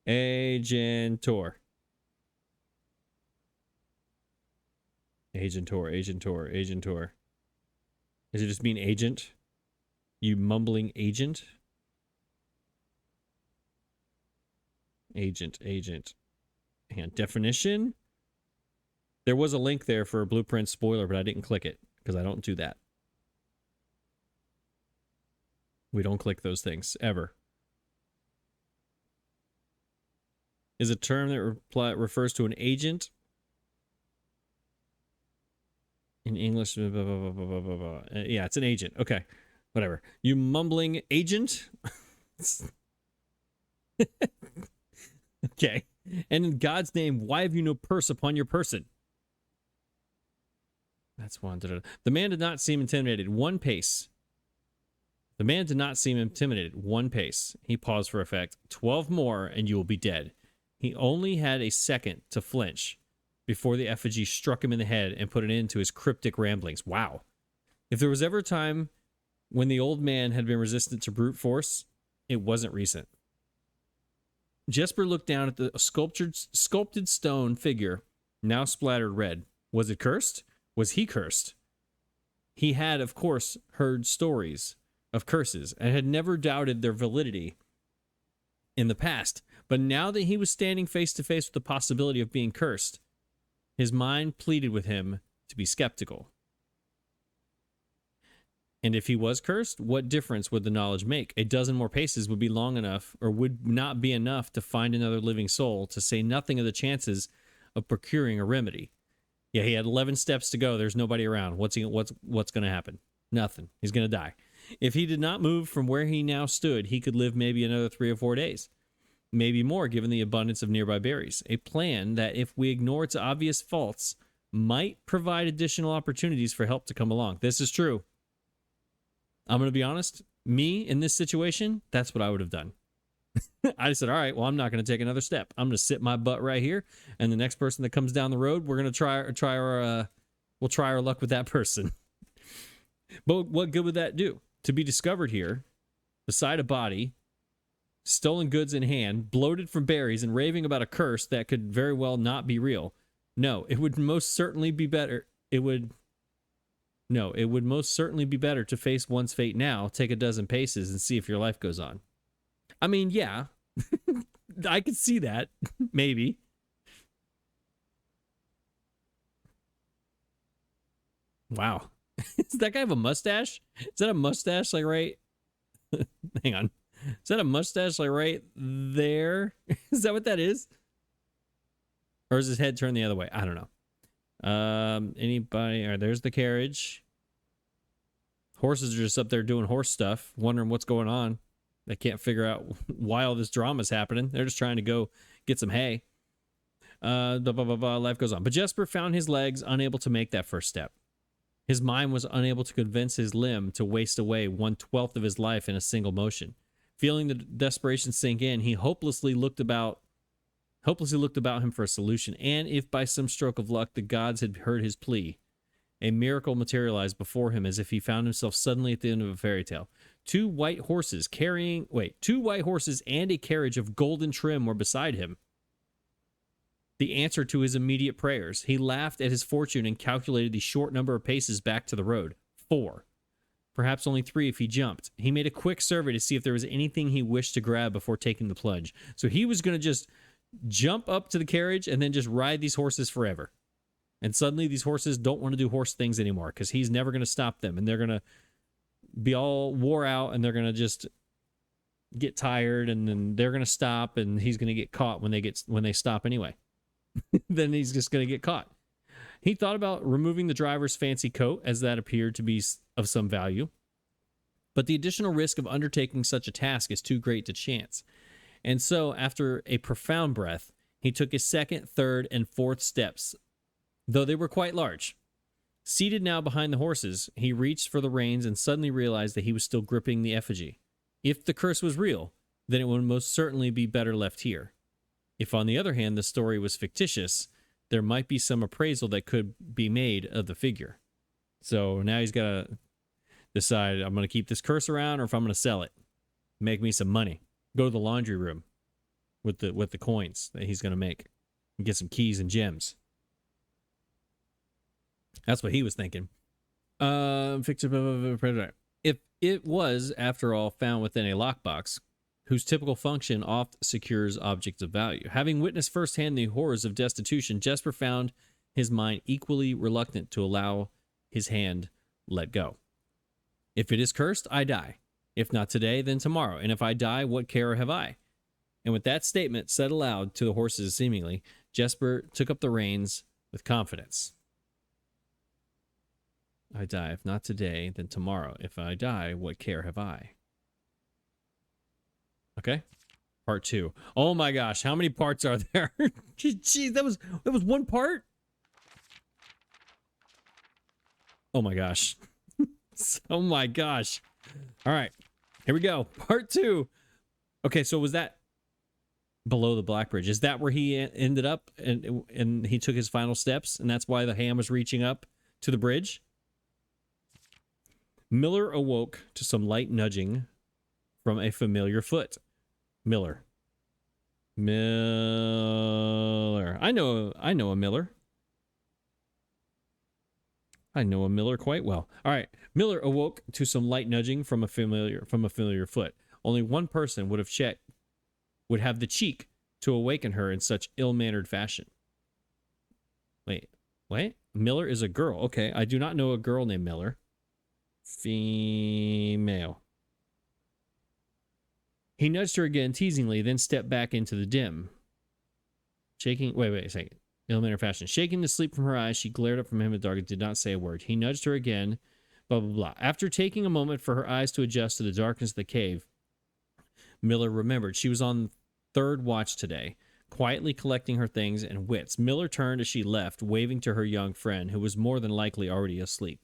Agentor. Agentor. Does it just mean agent? You mumbling agent? Agent. Hang on. Definition? There was a link there for a blueprint spoiler, but I didn't click it because I don't do that. We don't click those things ever. Is a term that refers to an agent in English. Blah, blah, blah, blah, blah, blah. Yeah, it's an agent. Okay, whatever. You mumbling agent. Okay. And in God's name, why have you no purse upon your person? That's one. The man did not seem intimidated. One pace. The man did not seem intimidated. One pace. He paused for effect. 12 more, and you will be dead. He only had a second to flinch before the effigy struck him in the head and put an end to his cryptic ramblings. Wow. If there was ever a time when the old man had been resistant to brute force, it wasn't recent. Jesper looked down at the sculpted stone figure, now splattered red. Was it cursed? Was he cursed? He had, of course, heard stories of curses and had never doubted their validity in the past. But now that he was standing face to face with the possibility of being cursed, his mind pleaded with him to be skeptical. And if he was cursed, what difference would the knowledge make? A dozen more paces would be long enough, or would not be enough to find another living soul, to say nothing of the chances of procuring a remedy. Yeah, he had 11 steps to go. There's nobody around. What's going to happen? Nothing. He's going to die. If he did not move from where he now stood, he could live maybe another 3 or 4 days. Maybe more, given the abundance of nearby berries. A plan that, if we ignore its obvious faults, might provide additional opportunities for help to come along. This is true. I'm going to be honest. Me, in this situation, that's what I would have done. I just said, all right, well, I'm not going to take another step. I'm going to sit my butt right here, and the next person that comes down the road, we're going to we'll try our luck with that person. But what good would that do? To be discovered here, beside a body, stolen goods in hand, bloated from berries, and raving about a curse that could very well not be real. No, it would most certainly be better. It would most certainly be better to face one's fate now, take a dozen paces, and see if your life goes on. I mean, yeah, I could see that, maybe. Wow. Does that guy have a mustache? Is that a mustache, like, right? Hang on. Is that a mustache, like, right there? Is that what that is? Or is his head turned the other way? I don't know. Anybody? All right, there's the carriage. Horses are just up there doing horse stuff, wondering what's going on. They can't figure out why all this drama's happening. They're just trying to go get some hay. Life goes on. But Jesper found his legs unable to make that first step. His mind was unable to convince his limb to waste away 1/12 of his life in a single motion. Feeling the desperation sink in, he hopelessly looked about him for a solution. And if by some stroke of luck the gods had heard his plea, a miracle materialized before him, as if he found himself suddenly at the end of a fairy tale. Two white horses and a carriage of golden trim were beside him. The answer to his immediate prayers. He laughed at his fortune and calculated the short number of paces back to the road. 4. Perhaps only 3 if he jumped. He made a quick survey to see if there was anything he wished to grab before taking the plunge. So he was going to just jump up to the carriage and then just ride these horses forever. And suddenly these horses don't want to do horse things anymore because he's never going to stop them. And they're going to be all wore out and they're going to just get tired and then they're going to stop and he's going to get caught when they stop anyway. Then he's just going to get caught. He thought about removing the driver's fancy coat, as that appeared to be of some value. But the additional risk of undertaking such a task is too great to chance. And so, after a profound breath, he took his second, third, and fourth steps, though they were quite large. Seated now behind the horses, he reached for the reins and suddenly realized that he was still gripping the effigy. If the curse was real, then it would most certainly be better left here. If, on the other hand, the story was fictitious, there might be some appraisal that could be made of the figure. So now he's got to decide, I'm going to keep this curse around or if I'm going to sell it. Make me some money. Go to the laundry room. with the coins that he's gonna make and get some keys and gems. That's what he was thinking. If it was, after all, found within a lockbox, whose typical function oft secures objects of value. Having witnessed firsthand the horrors of destitution, Jesper found his mind equally reluctant to allow his hand let go. If it is cursed, I die. If not today, then tomorrow. And if I die, what care have I? And with that statement said aloud to the horses seemingly, Jesper took up the reins with confidence. I die. If not today, then tomorrow. If I die, what care have I? Okay. Part 2. Oh my gosh, how many parts are there? Jeez, that was one part? Oh my gosh. Oh my gosh. All right. Here we go. Part 2. Okay, so was that below the Black Bridge? Is that where he ended up and he took his final steps and that's why the ham was reaching up to the bridge? Miller awoke to some light nudging from a familiar foot. Miller. I know a Miller. I know a Miller quite well. All right. Miller awoke to some light nudging from a familiar foot. Only one person would have the cheek to awaken her in such ill-mannered fashion. Wait. Miller is a girl. Okay, I do not know a girl named Miller. Female. He nudged her again teasingly, then stepped back into the dim. Wait a second. Ill-mannered fashion. Shaking the sleep from her eyes, she glared up from him in the dark and did not say a word. He nudged her again, blah, blah, blah. After taking a moment for her eyes to adjust to the darkness of the cave, Miller remembered she was on third watch today, quietly collecting her things and wits. Miller turned as she left, waving to her young friend, who was more than likely already asleep.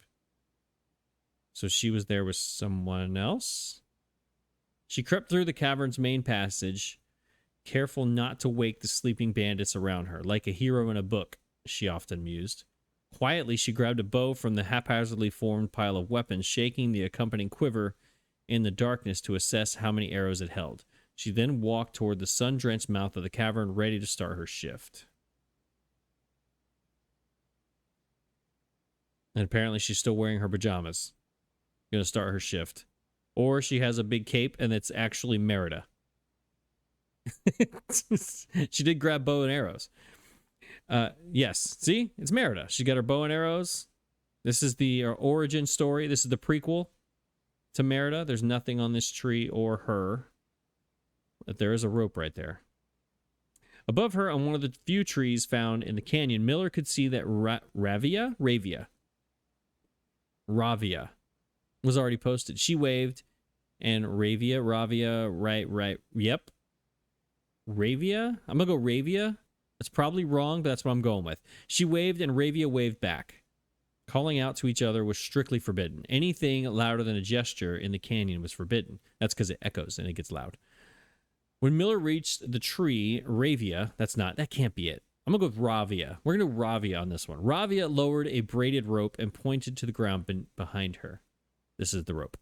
So she was there with someone else? She crept through the cavern's main passage, careful not to wake the sleeping bandits around her. Like a hero in a book, she often mused. Quietly, she grabbed a bow from the haphazardly formed pile of weapons, shaking the accompanying quiver in the darkness to assess how many arrows it held. She then walked toward the sun-drenched mouth of the cavern, ready to start her shift. And apparently she's still wearing her pajamas. Going to start her shift. Or she has a big cape and it's actually Merida. She did grab bow and arrows. Yes, see? It's Merida. She got her bow and arrows. This is the origin story. This is the prequel to Merida. There's nothing on this tree or her. But there is a rope right there. Above her, on one of the few trees found in the canyon, Miller could see that Ravia was already posted. She waved, and Ravia, right, yep. Ravia? I'm going to go Ravia. That's probably wrong, but that's what I'm going with. She waved, and Ravia waved back. Calling out to each other was strictly forbidden. Anything louder than a gesture in the canyon was forbidden. That's because it echoes and it gets loud. When Miller reached the tree, Ravia, that can't be it. I'm going to go with Ravia. We're going to go Ravia on this one. Ravia lowered a braided rope and pointed to the ground behind her. This is the rope.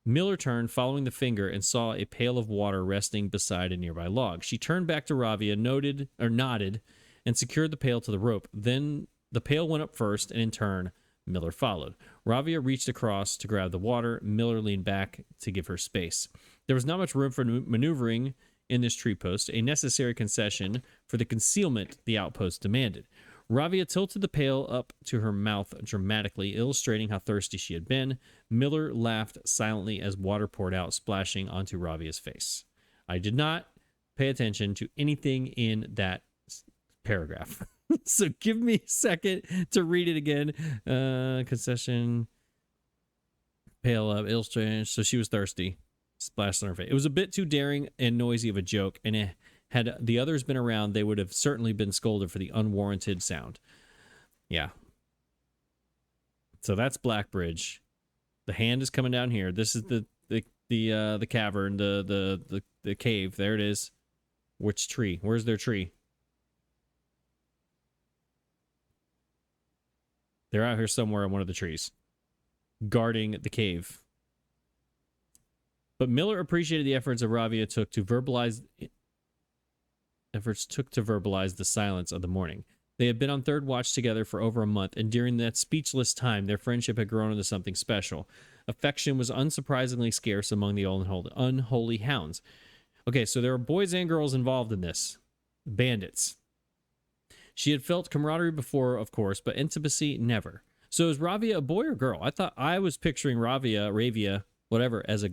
Miller turned, following the finger, and saw a pail of water resting beside a nearby log. She turned back to Ravia, nodded, and secured the pail to the rope. Then the pail went up first, and in turn, Miller followed. Ravia reached across to grab the water. Miller leaned back to give her space. There was not much room for maneuvering in this tree post, a necessary concession for the concealment the outpost demanded. Ravia tilted the pail up to her mouth dramatically, illustrating how thirsty she had been. Miller laughed silently as water poured out, splashing onto Ravia's face. I did not pay attention to anything in that paragraph. So give me a second to read it again. Concession, pail up, illustrating. So she was thirsty, splashed on her face. It was a bit too daring and noisy of a joke, and had the others been around, they would have certainly been scolded for the unwarranted sound. Yeah. So that's Black Bridge. The hand is coming down here. This is the cavern, the cave. There it is. Which tree? Where's their tree? They're out here somewhere in one of the trees, guarding the cave. But Miller appreciated the efforts of Ravia took to verbalize the silence of the morning. They had been on third watch together for over a month, and during that speechless time, their friendship had grown into something special. Affection was unsurprisingly scarce among the unholy hounds. Okay, so there are boys and girls involved in this. Bandits. She had felt camaraderie before, of course, but intimacy never. So is Ravia a boy or girl? I was picturing Ravia, whatever, as a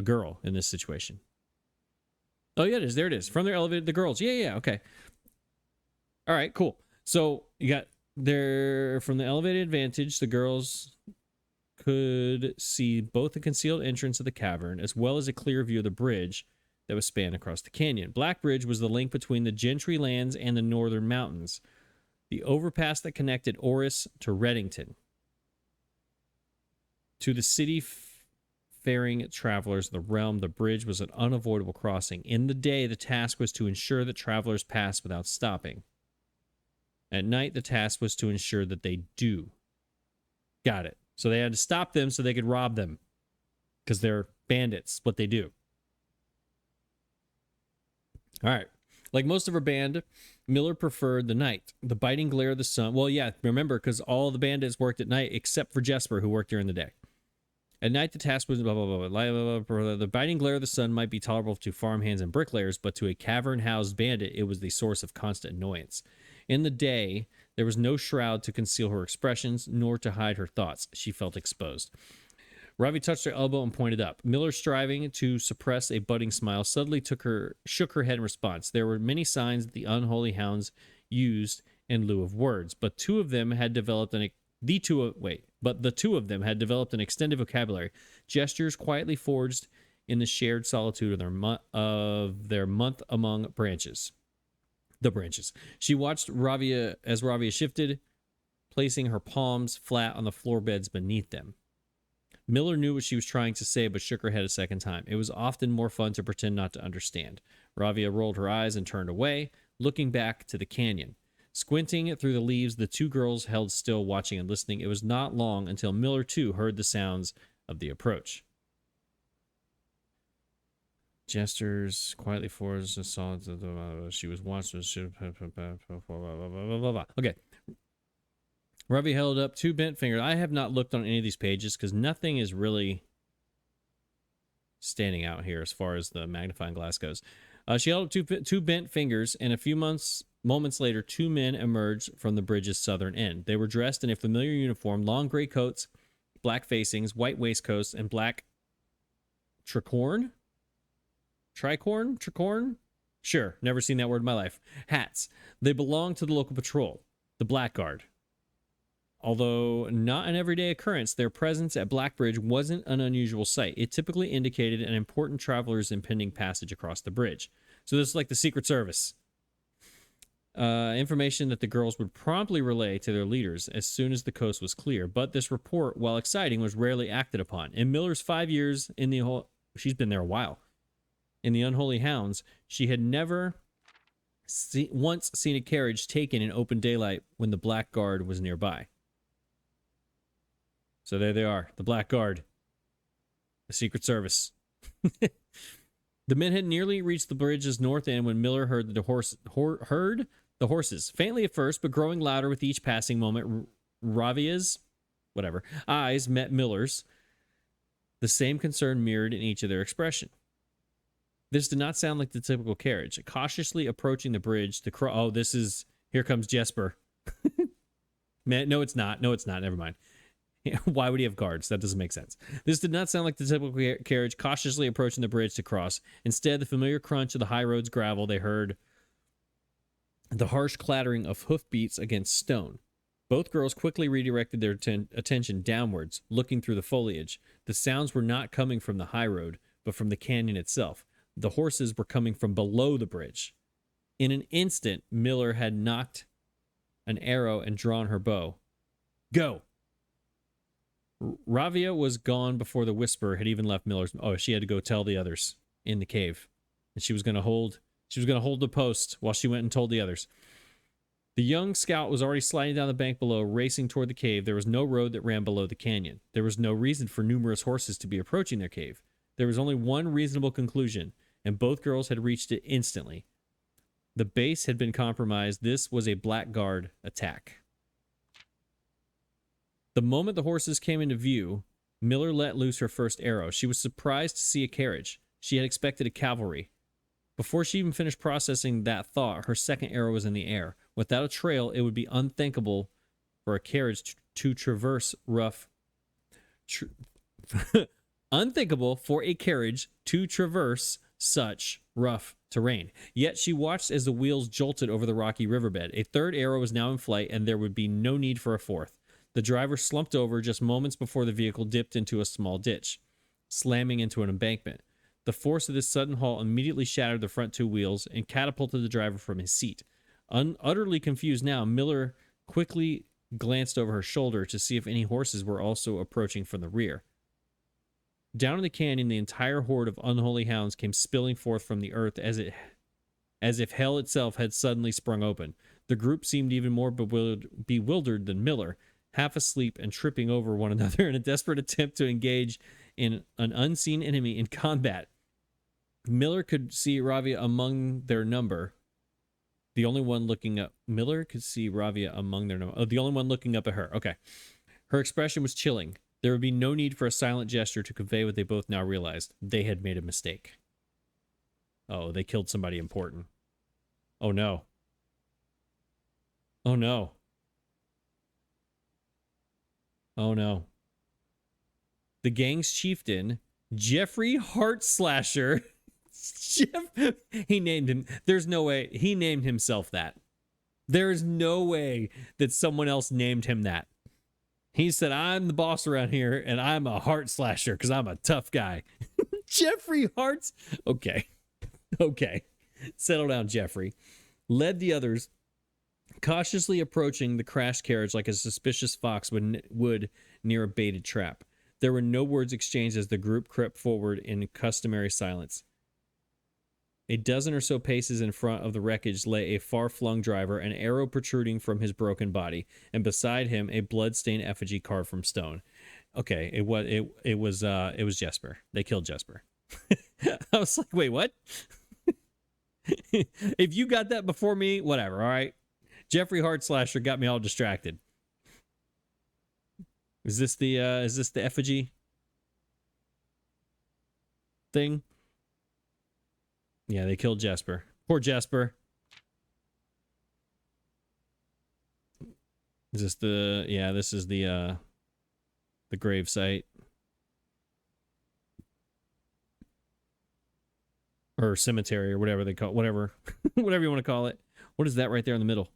girl in this situation. Oh yeah, it is. There it is. From their elevated, the girls. Yeah, okay. All right, cool. So you got there from the elevated advantage, the girls could see both the concealed entrance of the cavern as well as a clear view of the bridge that was spanned across the canyon. Black Bridge was the link between the Gentry lands and the northern mountains, the overpass that connected Oris to Reddington. To the city-faring travelers of the realm, the bridge was an unavoidable crossing. In the day, the task was to ensure that travelers passed without stopping. At night, the task was to ensure that they do. Got it. So they had to stop them so they could rob them. Because they're bandits, what they do. All right. Like most of her band, Miller preferred the night. The biting glare of the sun. Well, yeah, remember, because all the bandits worked at night except for Jesper, who worked during the day. At night, the task was blah, blah, blah, blah, blah, blah. The biting glare of the sun might be tolerable to farmhands and bricklayers, but to a cavern-housed bandit, it was the source of constant annoyance. In the day, there was no shroud to conceal her expressions, nor to hide her thoughts. She felt exposed. Ravi touched her elbow and pointed up. Miller, striving to suppress a budding smile, suddenly shook her head in response. There were many signs that the unholy hounds used in lieu of words, but the two of them had developed an extended vocabulary, gestures quietly forged in the shared solitude of their month among branches. The branches. She watched Ravia as Ravia shifted, placing her palms flat on the floor beds beneath them. Miller knew what she was trying to say, but shook her head a second time. It was often more fun to pretend not to understand. Ravia rolled her eyes and turned away, looking back to the canyon. Squinting through the leaves, the two girls held still, watching and listening. It was not long until Miller, too, heard the sounds of the approach. Gestures quietly forwards and saw she was watching. Okay. Ravi held up two bent fingers. I have not looked on any of these pages because nothing is really standing out here as far as the magnifying glass goes. She held up two bent fingers, and a few moments later, two men emerged from the bridge's southern end. They were dressed in a familiar uniform, long gray coats, black facings, white waistcoats, and black tricorn? Sure, never seen that word in my life. Hats. They belonged to the local patrol, the Black Guard. Although not an everyday occurrence, their presence at Blackbridge wasn't an unusual sight. It typically indicated an important traveler's impending passage across the bridge. So this is like the Secret Service. Information that the girls would promptly relay to their leaders as soon as the coast was clear. But this report, while exciting, was rarely acted upon. In Miller's 5 years in the whole... She's been there a while. In the Unholy Hounds, she had never once seen a carriage taken in open daylight when the Black Guard was nearby. So there they are, the Black Guard, the Secret Service. The men had nearly reached the bridge's north end when Miller heard the horses, faintly at first, but growing louder with each passing moment. Ravia's, eyes met Miller's. The same concern mirrored in each of their expression. This did not sound like the typical carriage. Cautiously approaching the bridge, here comes Jesper. Man, no, it's not. Never mind. Why would he have guards? That doesn't make sense. This did not sound like the typical carriage cautiously approaching the bridge to cross. Instead, the familiar crunch of the high road's gravel, they heard the harsh clattering of hoofbeats against stone. Both girls quickly redirected their attention downwards, looking through the foliage. The sounds were not coming from the high road, but from the canyon itself. The horses were coming from below the bridge. In an instant, Miller had knocked an arrow and drawn her bow. Go! Ravia was gone before the whisper had even left Miller's... Oh, she had to go tell the others in the cave. And she was going to hold the post while she went and told the others. The young scout was already sliding down the bank below, racing toward the cave. There was no road that ran below the canyon. There was no reason for numerous horses to be approaching their cave. There was only one reasonable conclusion, and both girls had reached it instantly. The base had been compromised. This was a blackguard attack. The moment the horses came into view, Miller let loose her first arrow. She was surprised to see a carriage. She had expected a cavalry. Before she even finished processing that thought, her second arrow was in the air. Without a trail, it would be unthinkable for a carriage to traverse rough... unthinkable for a carriage to traverse such rough terrain. Yet she watched as the wheels jolted over the rocky riverbed. A third arrow was now in flight, and there would be no need for a fourth. The driver slumped over just moments before the vehicle dipped into a small ditch, slamming into an embankment. The force of this sudden halt immediately shattered the front two wheels and catapulted the driver from his seat. Utterly confused now, Miller quickly glanced over her shoulder to see if any horses were also approaching from the rear. Down in the canyon, the entire horde of unholy hounds came spilling forth from the earth as if hell itself had suddenly sprung open. The group seemed even more bewildered than Miller, half asleep and tripping over one another in a desperate attempt to engage in an unseen enemy in combat. Miller could see Ravia among their number. The only one looking up. Miller could see Ravia among their number. Oh, the only one looking up at her. Okay. Her expression was chilling. There would be no need for a silent gesture to convey what they both now realized. They had made a mistake. Oh, they killed somebody important. Oh, no. Oh, no. Oh, no. The gang's chieftain, Jeffrey Heartslasher. He named him. There's no way. He named himself that. There's no way that someone else named him that. He said, I'm the boss around here, and I'm a Heartslasher because I'm a tough guy. Jeffrey Hearts. Okay. Okay. Settle down, Jeffrey. Led the others, cautiously approaching the crashed carriage like a suspicious fox would near a baited trap. There were no words exchanged as the group crept forward in customary silence. A dozen or so paces in front of the wreckage lay a far-flung driver, an arrow protruding from his broken body, and beside him a blood-stained effigy carved from stone. Okay, it was Jesper. They killed Jesper. I was like, wait, what? If you got that before me, whatever, all right? Jeffrey Heartslasher got me all distracted. Is this the effigy thing? Yeah, they killed Jesper. Poor Jesper. Is this the... Yeah, this is the grave site. Or cemetery, or whatever they call it. Whatever. Whatever you want to call it. What is that right there in the middle?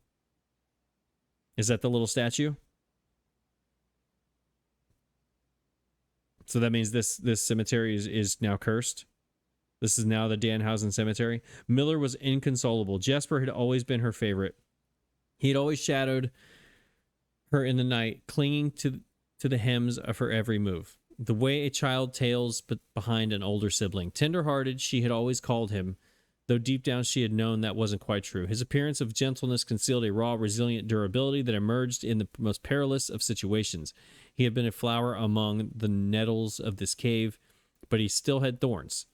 Is that the little statue? So that means this cemetery is now cursed? This is now the Danhausen Cemetery. Miller was inconsolable. Jesper had always been her favorite. He had always shadowed her in the night, clinging to the hems of her every move. The way a child tails behind an older sibling. Tender-hearted, she had always called him, though deep down she had known that wasn't quite true. His appearance of gentleness concealed a raw, resilient durability that emerged in the most perilous of situations. He had been a flower among the nettles of this cave, but he still had thorns.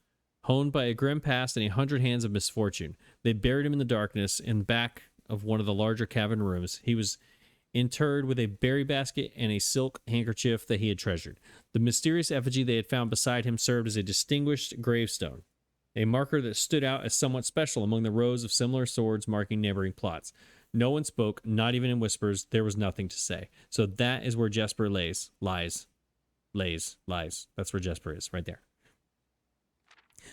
Honed by a grim past and 100 hands of misfortune, they buried him in the darkness in back of one of the larger cavern rooms. He was interred with a berry basket and a silk handkerchief that he had treasured. The mysterious effigy they had found beside him served as a distinguished gravestone, a marker that stood out as somewhat special among the rows of similar swords marking neighboring plots. No one spoke, not even in whispers. There was nothing to say. So that is where Jesper lies. That's where Jesper is, right there.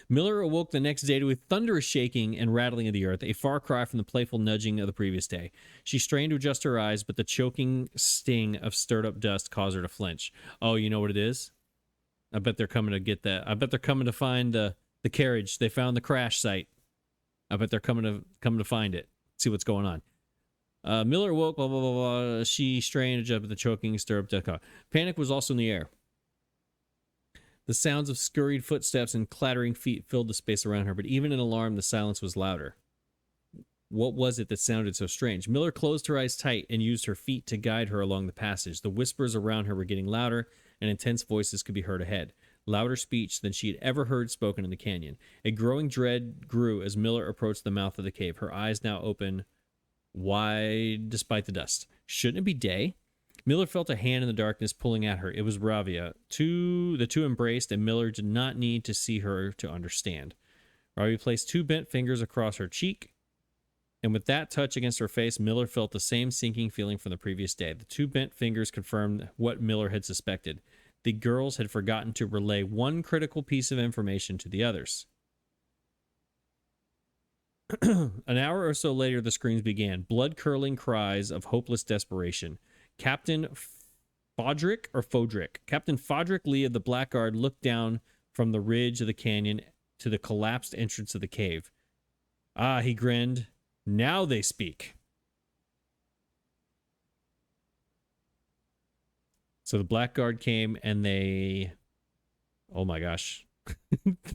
Miller awoke the next day to a thunderous shaking and rattling of the earth, a far cry from the playful nudging of the previous day. She strained to adjust her eyes, but the choking sting of stirred-up dust caused her to flinch. Oh, you know what it is? I bet they're coming to get that. I bet they're coming to find the carriage. They found the crash site. I bet they're coming to find it. See what's going on. Miller awoke, blah, blah, blah, blah. She strained to adjust, but the choking stirred-up dust. Panic was also in the air. The sounds of scurried footsteps and clattering feet filled the space around her, but even in alarm, the silence was louder. What was it that sounded so strange? Miller closed her eyes tight and used her feet to guide her along the passage. The whispers around her were getting louder, and intense voices could be heard ahead. Louder speech than she had ever heard spoken in the canyon. A growing dread grew as Miller approached the mouth of the cave, her eyes now open wide despite the dust. Shouldn't it be day? Miller felt a hand in the darkness pulling at her. It was Ravia. The two embraced, and Miller did not need to see her to understand. Ravia placed two bent fingers across her cheek, and with that touch against her face, Miller felt the same sinking feeling from the previous day. The two bent fingers confirmed what Miller had suspected. The girls had forgotten to relay one critical piece of information to the others. An hour or so later, the screams began. Blood-curdling cries of hopeless desperation. Captain Fodrick Lee of the Blackguard looked down from the ridge of the canyon to the collapsed entrance of the cave. Ah, he grinned. Now they speak. So the Blackguard came and they... Oh my gosh.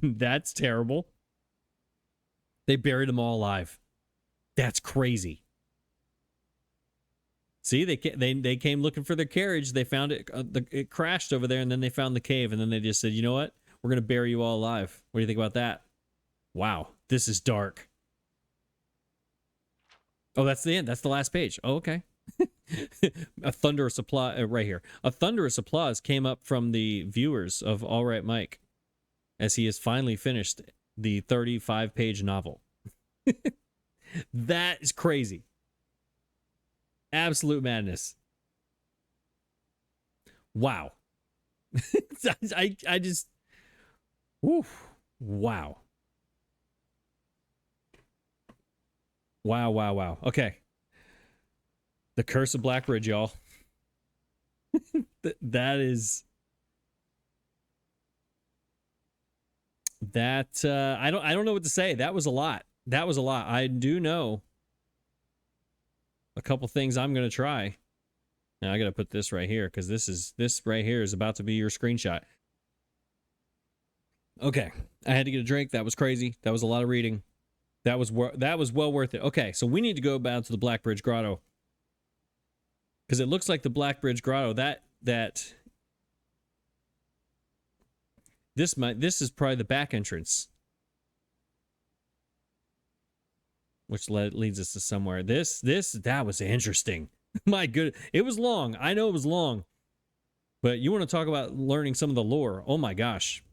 That's terrible. They buried them all alive. That's crazy. See, they came looking for their carriage. They found it. It crashed over there, and then they found the cave, and then they just said, you know what? We're going to bury you all alive. What do you think about that? Wow, this is dark. Oh, that's the end. That's the last page. Oh, okay. A thunderous applause right here. A thunderous applause came up from the viewers of All Right Mike as he has finally finished the 35-page novel. That is crazy. Absolute madness. Wow. I just... Whew, wow. Wow. Okay. The Curse of Blackbridge, y'all. That is... That, I don't know what to say. That was a lot. I do know a couple things I'm going to try. Now I got to put this right here because this right here is about to be your screenshot. Okay. I had to get a drink. That was crazy. That was a lot of reading. That was well worth it. Okay. So we need to go down to the Blackbridge Grotto because it looks like the Blackbridge Grotto this is probably the back entrance, which leads us to somewhere. That was interesting. My good, it was long. I know it was long, but you want to talk about learning some of the lore? Oh my gosh,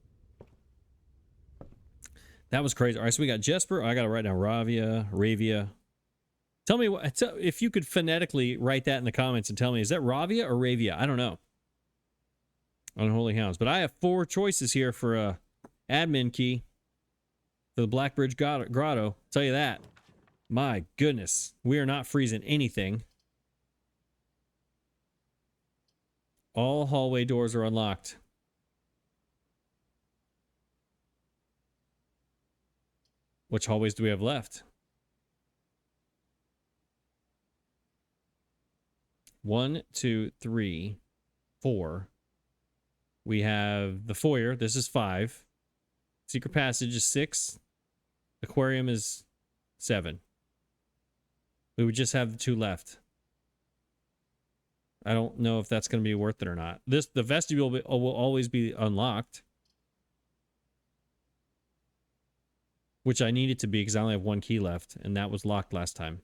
that was crazy. All right, so we got Jesper. I got to write down Ravia. Tell me if you could phonetically write that in the comments and tell me, is that Ravia or Ravia? I don't know. Unholy Hounds. But I have 4 choices here for a admin key for the Blackbridge Grotto. I'll tell you that. My goodness. We are not freezing anything. All hallway doors are unlocked. Which hallways do we have left? 1, 2, 3, 4. We have the foyer. This is 5. Secret passage is 6. Aquarium is 7. We would just have the 2 left. I don't know if that's going to be worth it or not. The vestibule will always be unlocked, which I need it to be because I only have 1 key left, and that was locked last time.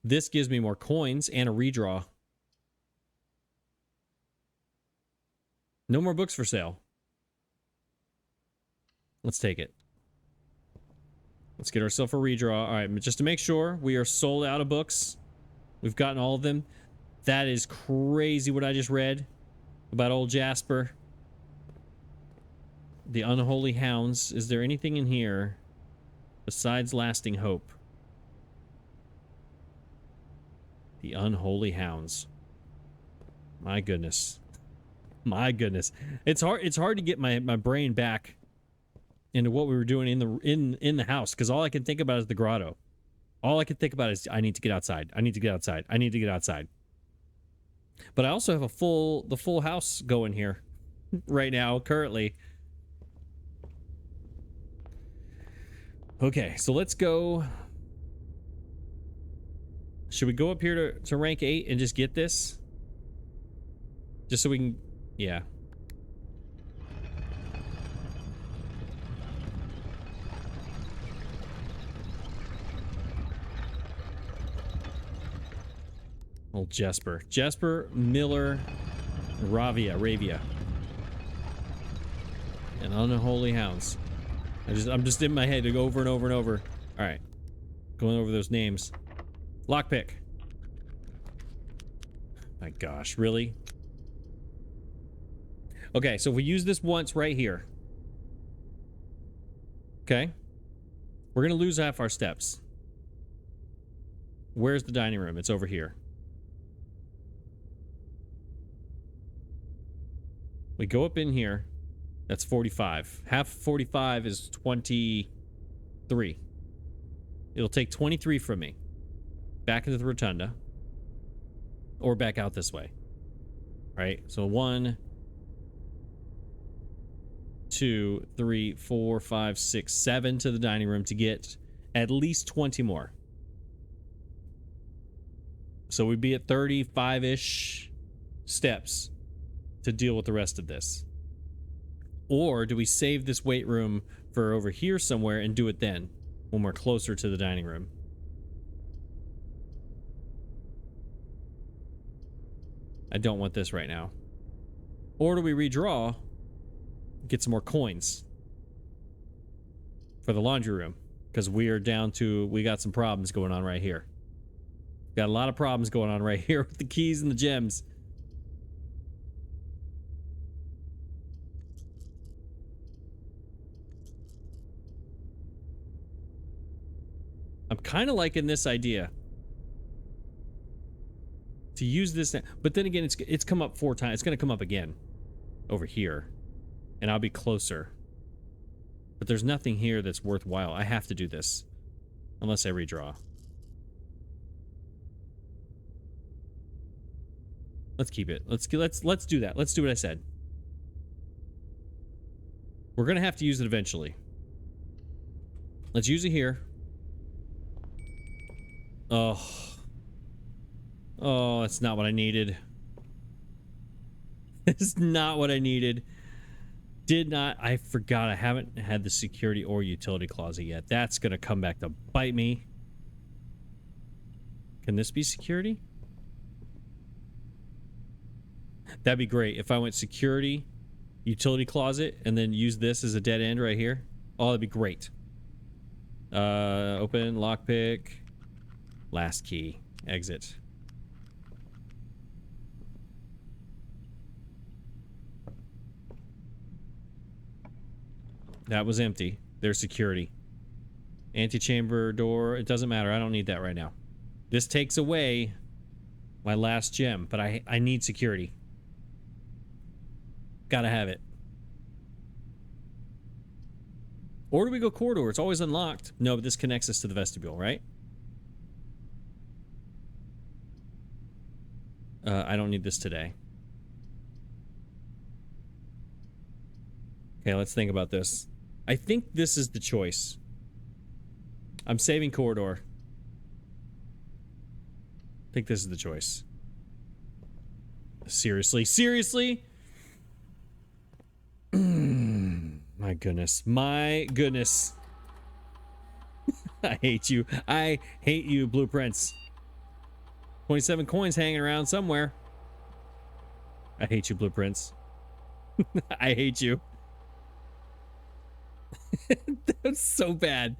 This gives me more coins and a redraw. No more books for sale. Let's take it. Let's get ourselves a redraw. All right, just to make sure we are sold out of books. We've gotten all of them. That is crazy what I just read about old Jasper. The Unholy Hounds. Is there anything in here besides Lasting Hope? The Unholy Hounds. My goodness. My goodness. It's hard to get my brain back into what we were doing in the house, because all I can think about is the grotto. All I can think about is I need to get outside. I need to get outside. I need to get outside. But I also have the full house going here right now, currently. Okay, so let's go. Should we go up here to rank 8 and just get this? Just so we can... Yeah. Old Jesper. Jesper, Miller, Ravia. And unholy hounds. I'm just in my head to go over and over and over. All right. Going over those names. Lockpick. My gosh, really? Okay, so if we use this once right here. Okay. We're going to lose half our steps. Where's the dining room? It's over here. We go up in here. That's 45. Half 45 is 23. It'll take 23 from me. Back into the rotunda. Or back out this way. Right? So 1, 2, 3, 4, 5, 6, 7 to the dining room to get at least 20 more. So we'd be at 35-ish steps to deal with the rest of this. Or do we save this weight room for over here somewhere and do it then when we're closer to the dining room? I don't want this right now. Or do we redraw, get some more coins for the laundry room? Because we are down to, we got some problems going on right here. Got a lot of problems going on right here with the keys and the gems. I'm kind of liking this idea. To use this now. But then again, it's come up 4 times. It's going to come up again over here. And I'll be closer. But there's nothing here that's worthwhile. I have to do this. Unless I redraw. Let's keep it. Let's do that. Let's do what I said. We're going to have to use it eventually. Let's use it here. Oh. Oh, that's not what I needed. It's not what I needed. I forgot I haven't had the security or utility closet yet. That's going to come back to bite me. Can this be security? That'd be great if I went security, utility closet, and then use this as a dead end right here. Oh, that'd be great. Open, lockpick, last key, exit. That was empty. There's security. Antechamber door. It doesn't matter. I don't need that right now. This takes away my last gem, but I need security. Gotta have it. Or do we go corridor? It's always unlocked. No, but this connects us to the vestibule, right? I don't need this today. Okay, let's think about this. I think this is the choice. I'm saving corridor. I think this is the choice. Seriously? Seriously? My goodness. My goodness. I hate you. I hate you, Blueprints. 27 coins hanging around somewhere. I hate you, Blueprints. I hate you. That's so bad.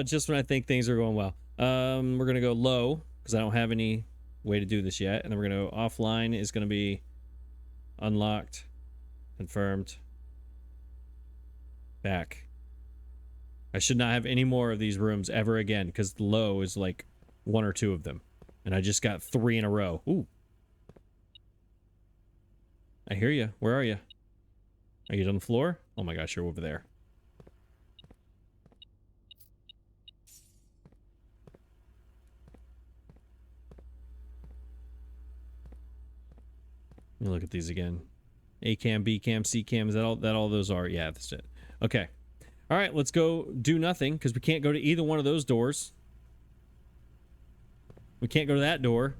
Just when I think things are going well. We're gonna go low because I don't have any way to do this yet, and then we're gonna go offline. Is gonna be unlocked, confirmed, back. I should not have any more of these rooms ever again because low is like 1 or 2 of them, and I just got 3 in a row. Ooh, I hear you. Where are you? Are you on the floor? Oh my gosh, you're over there. Let me look at these again. A cam, B cam, C cam. Is that all those are? Yeah, that's it. Okay. All right, let's go do nothing because we can't go to either one of those doors. We can't go to that door.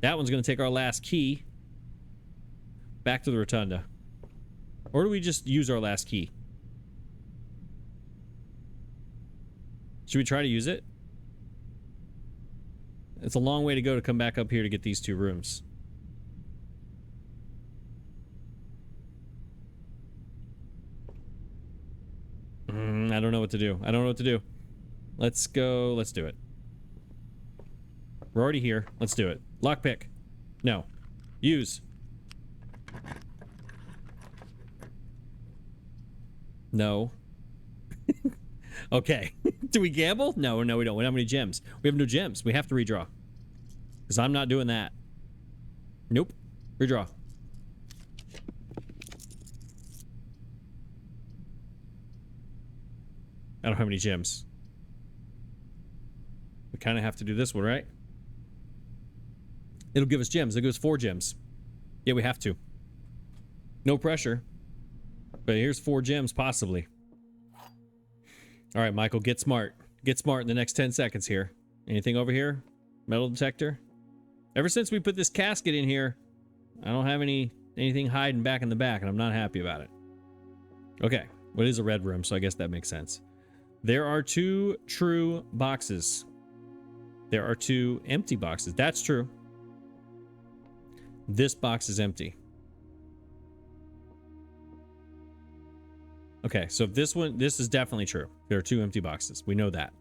That one's going to take our last key. Back to the rotunda. Or do we just use our last key? Should we try to use it? It's a long way to go to come back up here to get these two rooms. I don't know what to do. I don't know what to do. Let's go. Let's do it. We're already here. Let's do it. Lockpick. No. Use. No. Okay. Do we gamble? No, no, we don't. We don't have any gems. We have no gems. We have to redraw. Because I'm not doing that. Nope. Redraw. I don't have any gems. We kind of have to do this one, right? It'll give us gems. It'll give us 4 gems. Yeah, we have to. No pressure. But here's 4 gems, possibly. All right, Michael, get smart. Get smart in the next 10 seconds here. Anything over here? Metal detector? Ever since we put this casket in here, I don't have anything hiding back in the back, and I'm not happy about it. Okay, well, it is a red room, so I guess that makes sense. There are 2 true boxes. There are 2 empty boxes. That's true. This box is empty. Okay, so if this is definitely true. There are 2 empty boxes. We know that.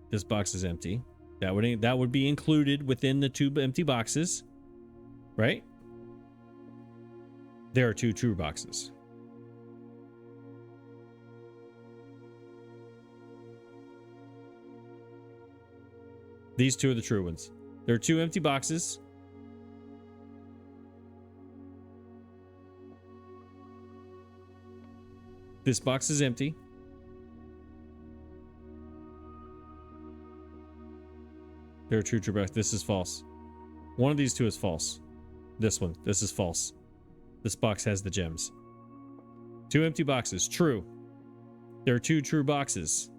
This box is empty. That would be included within the 2 empty boxes, right? There are 2 true boxes. These 2 are the true ones. There are 2 empty boxes. This box is empty. There are 2 true boxes. This is false. One of these 2 is false. This one. This is false. This box has the gems. 2 empty boxes. True. There are 2 true boxes.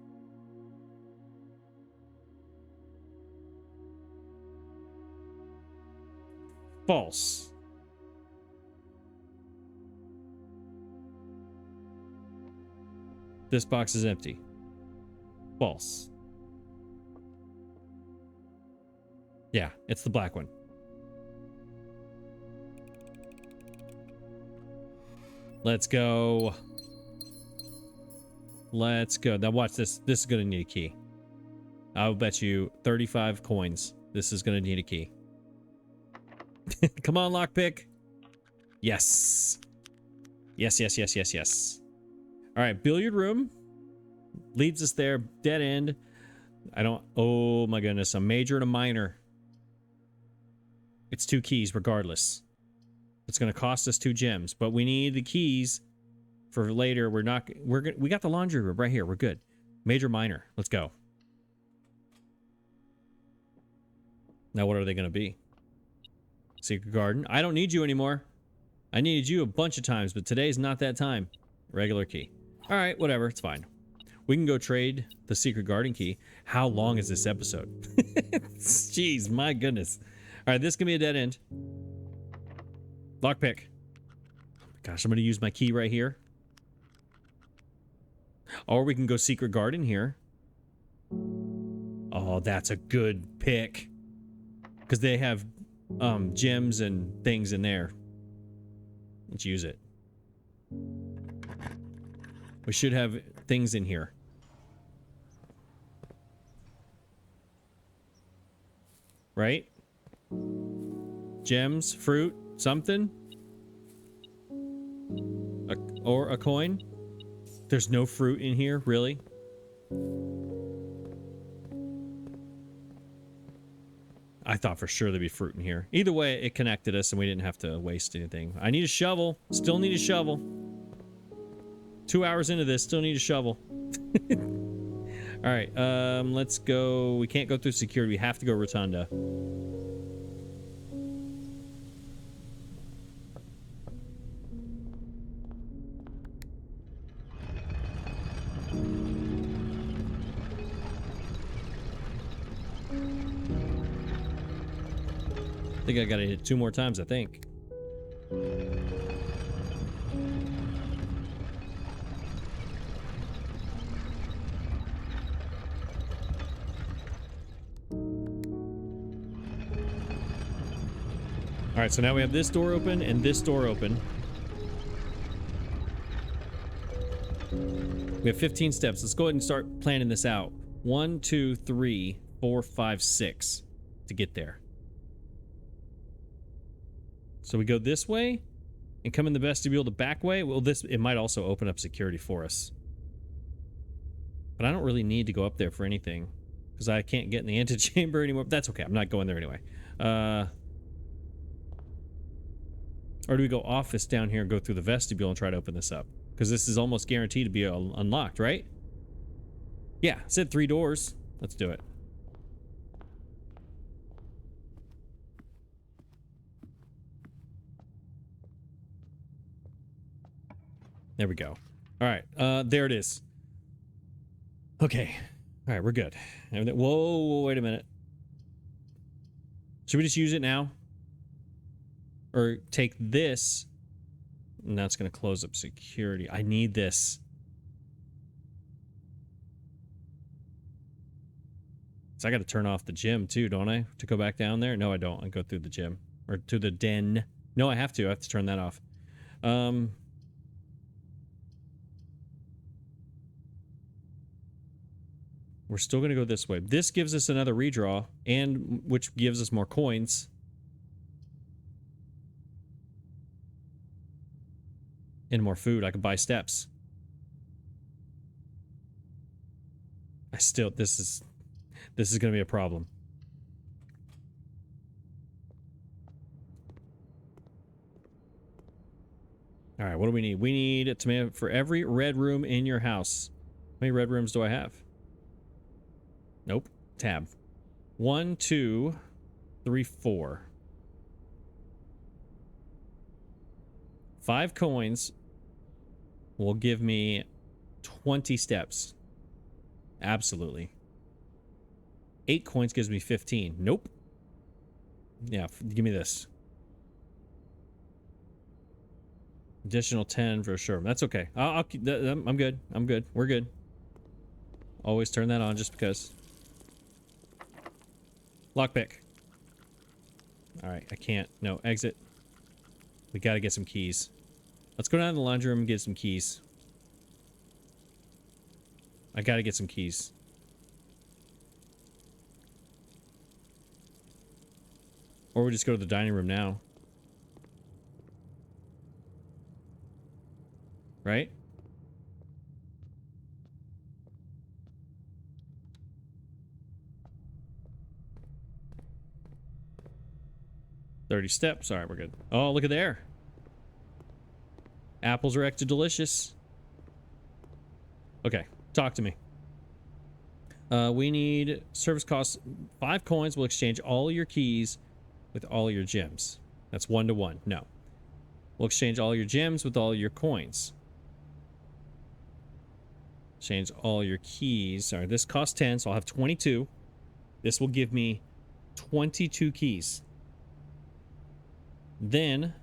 False. This box is empty. False. Yeah, it's the black one. Let's go. Let's go. Now watch this. This is going to need a key. I'll bet you 35 coins. This is going to need a key. Come on, lockpick. Yes. Yes, yes, yes, yes, yes. All right, billiard room leads us there. Dead end. I don't. Oh my goodness, a major and a minor. It's 2 keys, regardless. It's going to cost us 2 gems, but we need the keys for later. We got the laundry room right here. We're good. Major, minor. Let's go. Now, what are they going to be? Secret garden. I don't need you anymore. I needed you a bunch of times, but today's not that time. Regular key. All right, whatever. It's fine. We can go trade the secret garden key. How long is this episode? Jeez, my goodness. All right, this can be a dead end. Lockpick. Oh my gosh, I'm going to use my key right here. Or we can go secret garden here. Oh, that's a good pick. Because they have gems and things in there. Let's use it. We should have things in here. Right? Gems, fruit, something. Or a coin. There's no fruit in here, really? I thought for sure there'd be fruit in here. Either way, it connected us and we didn't have to waste anything. I need a shovel. Still need a shovel. 2 hours into this, still need a shovel. All right, let's go. We can't go through security. We have to go rotunda. think I gotta hit it 2 more times, I think. All right, so now we have this door open and this door open. We have 15 steps. Let's go ahead and start planning this out. 1, 2, 3, 4, 5, 6 to get there. So we go this way and come in the vestibule the back way. Well, it might also open up security for us. But I don't really need to go up there for anything because I can't get in the antechamber anymore. But that's okay. I'm not going there anyway. Or do we go office down here and go through the vestibule and try to open this up? Because this is almost guaranteed to be unlocked, right? Yeah, it said 3 doors. Let's do it. There we go. All right, there it is. Okay. All right, we're good. Whoa, wait a minute. Should we just use it now? Or take this, and that's going to close up security. I need this. So I got to turn off the gym too, don't I? To go back down there? No, I don't. I go through the gym. Or to the den. No, I have to. I have to turn that off. We're still going to go this way. This gives us another redraw, and which gives us more coins. And more food. I can buy steps. This is going to be a problem. All right, what do we need? We need a tomato for every red room in your house. How many red rooms do I have? Nope. Tab. 1, 2, 3, 4. 5 coins will give me 20 steps. Absolutely. 8 coins gives me 15. Nope. Yeah, give me this. Additional 10 for sure. That's okay. I'll keep that. I'm good. I'm good. We're good. Always turn that on just because. Lockpick. All right, I can't. No, exit. We got to get some keys. Let's go down to the laundry room and get some keys. I got to get some keys. Or we just go to the dining room now. Right? $30 steps. All right, we're good. Oh, look at there. Apples are extra delicious. Okay, talk to me. We need service costs 5 coins. Will exchange all your keys with all your gems. That's 1 to 1. No. We'll exchange all your gems with all your coins. Exchange all your keys. Sorry, this costs 10, so I'll have 22. This will give me 22 keys. Then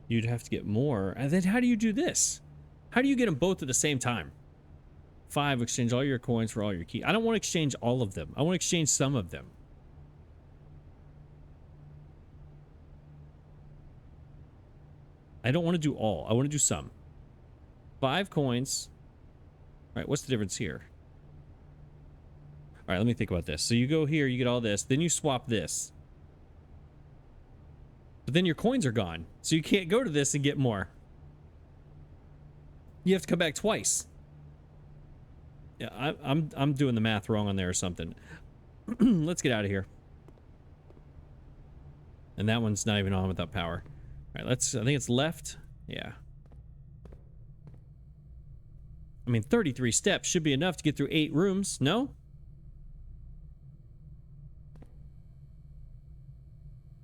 you'd have to get more. And then how do you do this? How do you get them both at the same time? 5, exchange all your coins for all your keys. I don't want to exchange all of them. I want to exchange some of them. I don't want to do all. I want to do some. 5 coins. All right, what's the difference here? All right, let me think about this. So you go here, you get all this, then you swap this. But then your coins are gone, so you can't go to this and get more. You have to come back twice. Yeah, I'm doing the math wrong on there or something. Let's get out of here. And that one's not even on without power. All right, I think it's left. Yeah. I mean, 33 steps should be enough to get through 8 rooms, no?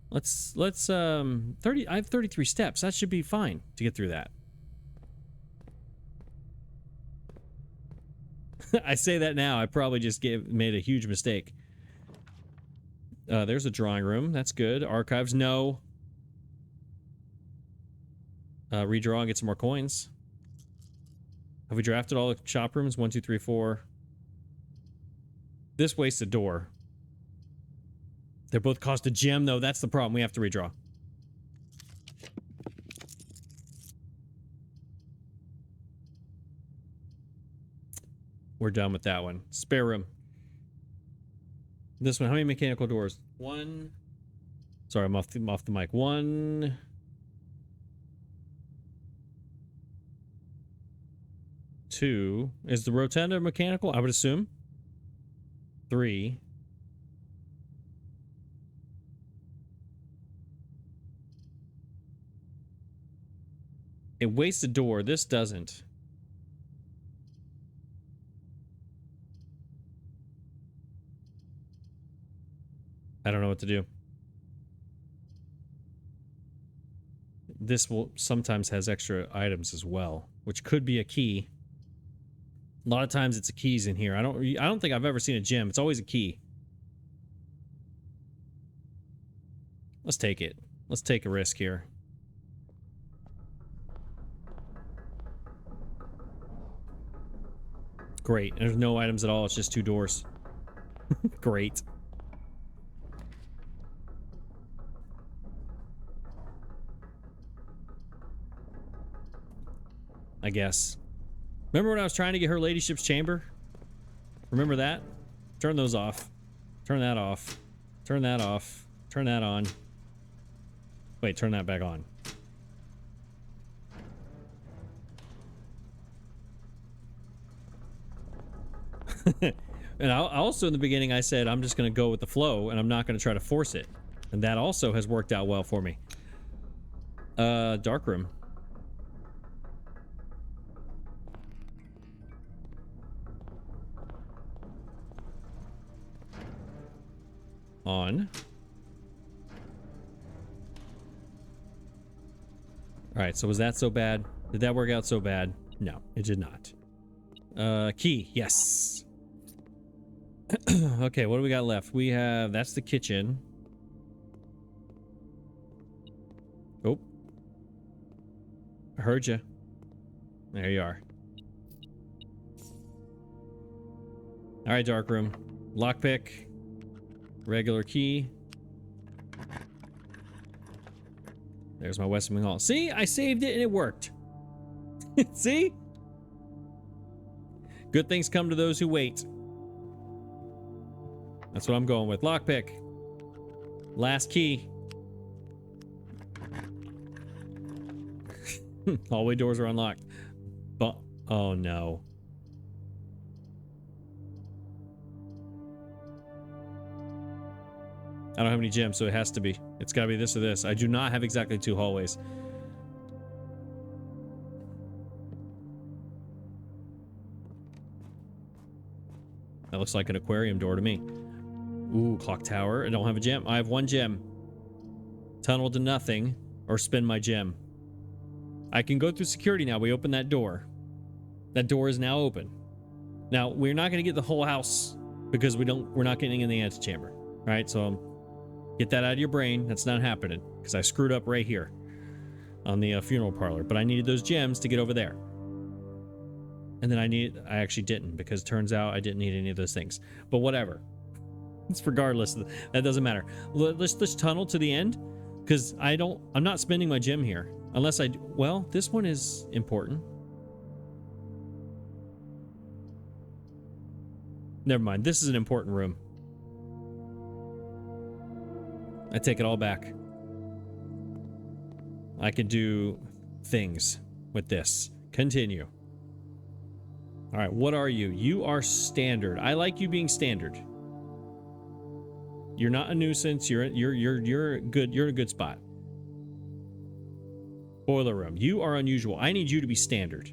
Let's I have 33 steps. That should be fine to get through that. I say that now. I probably just made a huge mistake. There's a drawing room. That's good. Archives, no. Redraw and get some more coins. Have we drafted all the shop rooms? 1, 2, 3, 4. This wastes a door. They both cost a gem, though. That's the problem. We have to redraw. We're done with that one. Spare room. This one. How many mechanical doors? 1. Sorry, I'm off the mic. 1. 2. Is the rotunda mechanical? I would assume. 3. It wastes a door. This doesn't. I don't know what to do. This will sometimes has extra items as well, which could be a key. A lot of times it's a keys in here. I don't think I've ever seen a gem. It's always a key. Let's take it. Let's take a risk here. Great. There's no items at all. It's just 2 doors. Great. I guess. Remember when I was trying to get her ladyship's chamber? Remember that? Turn those off. Turn that off. Turn that off. Turn that on. Wait, turn that back on. And I also in the beginning I said I'm just going to go with the flow and I'm not going to try to force it. And that also has worked out well for me. Dark room. On. Alright, so was that so bad? Did that work out so bad? No, it did not. Key, yes. Okay, what do we got left? We have, that's the kitchen. Oh. I heard you. There you are. Alright, dark room. Lockpick. Regular key. There's my West Wing Hall. See? I saved it and it worked. See? Good things come to those who wait. That's what I'm going with. Lockpick. Last key. Hallway doors are unlocked. But oh no. I don't have any gems, so it has to be. It's gotta be this or this. I do not have exactly 2 hallways. That looks like an aquarium door to me. Ooh, clock tower. I don't have a gem. I have 1 gem. Tunnel to nothing, or spend my gem. I can go through security now. We open that door. That door is now open. Now, we're not going to get the whole house because we're not getting in the antechamber. All right, so get that out of your brain. That's not happening because I screwed up right here on the funeral parlor. But I needed those gems to get over there. And then I actually didn't because it turns out I didn't need any of those things. But whatever. It's regardless. That doesn't matter. Let's tunnel to the end because I'm not spending my gem here unless well, this one is important. Never mind. This is an important room. I take it all back. I can do things with this. Continue. All right, what are you? You are standard. I like you being standard. You're not a nuisance. You're good. You're in a good spot. Boiler room. You are unusual. I need you to be standard.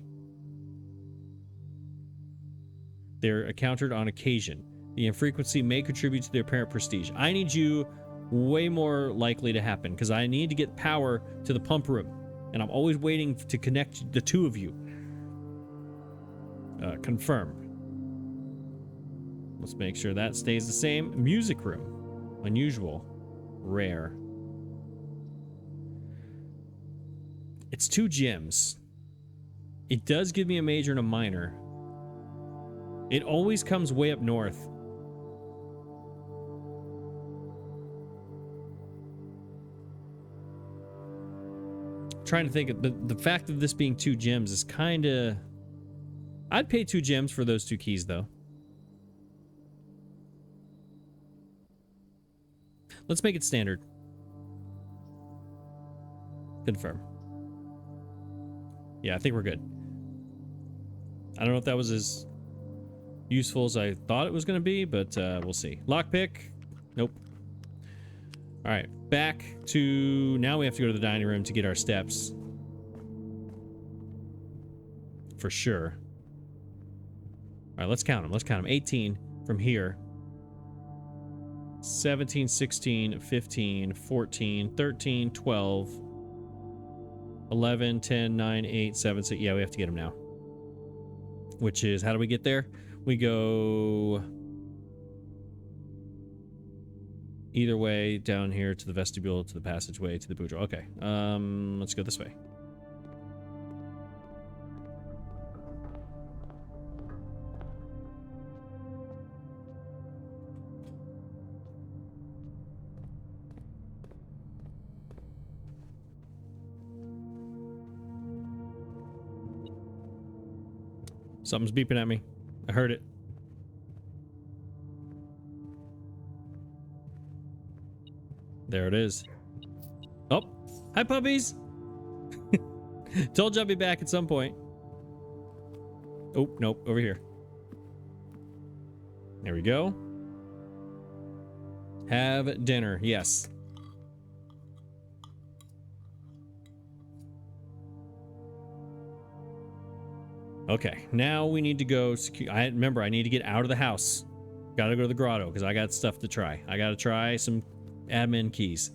They're encountered on occasion. The infrequency may contribute to their apparent prestige. I need you way more likely to happen because I need to get power to the pump room. And I'm always waiting to connect the 2 of you. Confirm. Let's make sure that stays the same. Music room. Unusual. Rare. It's 2 gems. It does give me a major and a minor. It always comes way up north. Trying to think of the fact of this being 2 gems is kind of... I'd pay 2 gems for those 2 keys, though. Let's make it standard. Confirm. Yeah, I think we're good. I don't know if that was as useful as I thought it was going to be, but we'll see. Lockpick. Nope. All right, back to... Now we have to go to the dining room to get our steps. For sure. All right, let's count them. Let's count them. 18 from here. 17, 16, 15, 14, 13, 12, 11, 10, 9, 8, 7, 6. Yeah, we have to get them now. Which is, how do we get there? We go... either way, down here to the vestibule, to the passageway, to the boudoir. Okay, let's go this way. Something's beeping at me. I heard it. There it is. Oh, hi puppies. Told you I'd be back at some point. Oh, nope, over here. There we go. Have dinner, yes. Okay, now we need to go remember, I need to get out of the house. Gotta go to the grotto, because I got stuff to try. I gotta try some admin keys.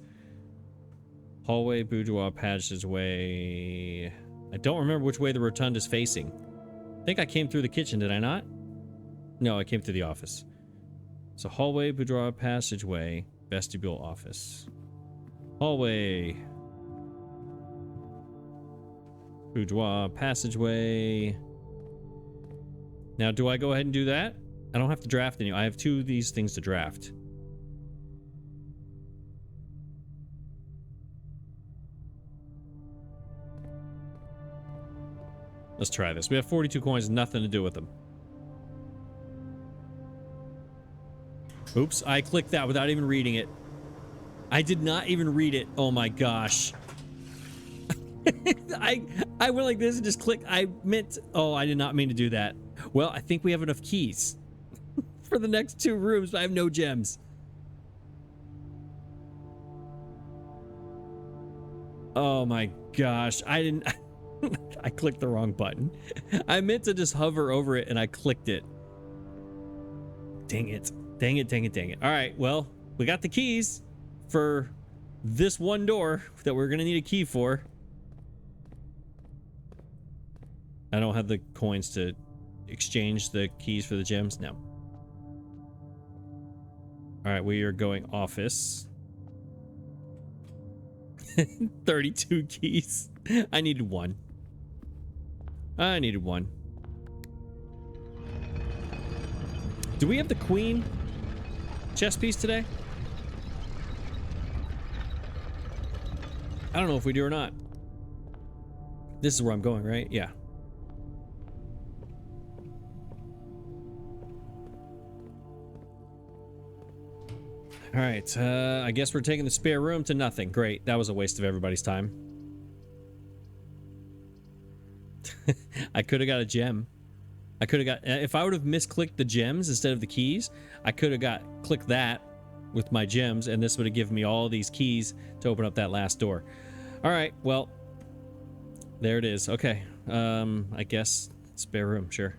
Hallway, boudoir, passageway. I don't remember which way the rotunda is facing. I think I came through the kitchen, did I not? No, I came through the office. So hallway, boudoir, passageway, vestibule, office. Hallway. Boudoir, passageway. Now, do I go ahead and do that? I don't have to draft any. I have 2 of these things to draft. Let's try this. We have 42 coins, nothing to do with them. Oops, I clicked that without even reading it. I did not even read it. Oh my gosh. I went like this and just clicked. I meant... Oh, I did not mean to do that. Well, I think we have enough keys for the next 2 rooms, but I have no gems. Oh my gosh. I didn't... I clicked the wrong button. I meant to just hover over it and I clicked it. Dang it. Dang it, dang it, dang it. All right, well, we got the keys for this one door that we're going to need a key for. I don't have the coins to exchange the keys for the gems. No. All right, we are going office. 32 keys. I needed 1. I needed 1. Do we have the queen chess piece today? I don't know if we do or not. This is where I'm going, right? Yeah. All right, I guess we're taking the spare room to nothing. Great, that was a waste of everybody's time. I could have got a gem. I could have got... If I would have misclicked the gems instead of the keys, I could have clicked that with my gems, and this would have given me all these keys to open up that last door. All right, well, there it is. Okay, I guess spare room, sure.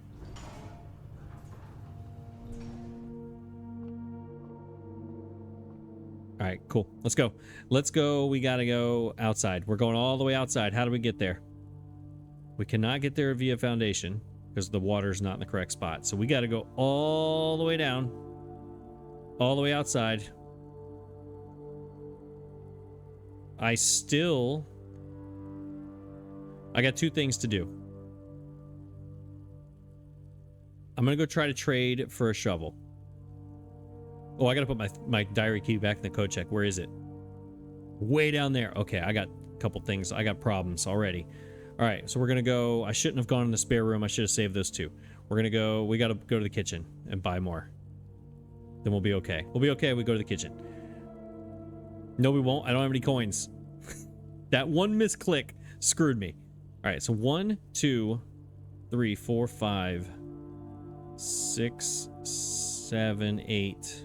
All right, cool. Let's go. Let's go. We got to go outside. We're going all the way outside. How do we get there? We cannot get there via foundation. because the water's not in the correct spot. So we got to go all the way down, all the way outside. I got two things to do. I'm going to go try to trade for a shovel. Oh, I got to put my diary key back in the code check. Where is it? Way down there. Okay, I got a couple things. I got problems already. All right, so we're going to go. I shouldn't have gone in the spare room. I should have saved those two. We're going to go. We got to go to the kitchen and buy more. Then we'll be okay. We'll be okay. We go to the kitchen. No, we won't. I don't have any coins. That one misclick screwed me. All right, so 1, 2, 3, 4, 5, 6, 7, 8,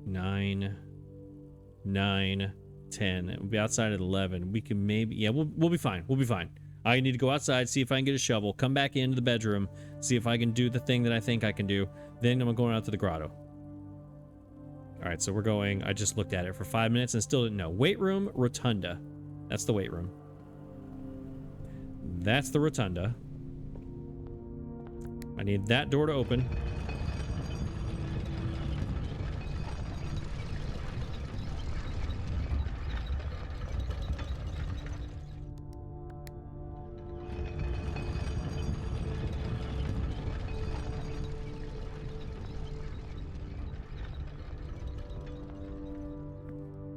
9, 10. We'll be outside at 11. We can maybe, yeah, we'll be fine. We'll be fine. I need to go outside, see if I can get a shovel, come back into the bedroom, see if I can do the thing that I think I can do. Then I'm going out to the grotto. All right, so we're going. I just looked at it for 5 minutes and still didn't know. Weight room, rotunda. That's the weight room. That's the rotunda. I need that door to open.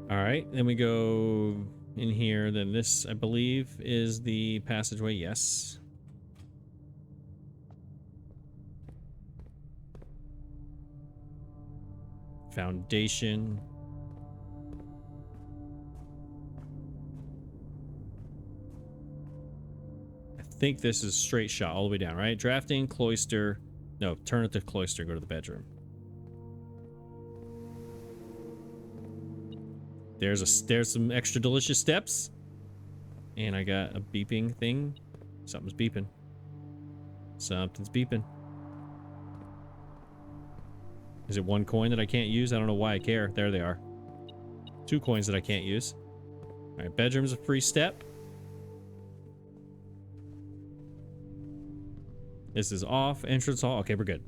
All right, then we go in here. Then this, I believe, is the passageway. Yes. Foundation. I think this is straight shot all the way down, right? Drafting, cloister. No, turn it to cloister, go to the bedroom. There's some extra delicious steps. And I got a beeping thing. Something's beeping. Something's beeping. Is it one coin that I can't use? I don't know why I care. There they are. 2 coins that I can't use. All right, bedroom's a free step. This is off. Entrance hall. Okay, we're good.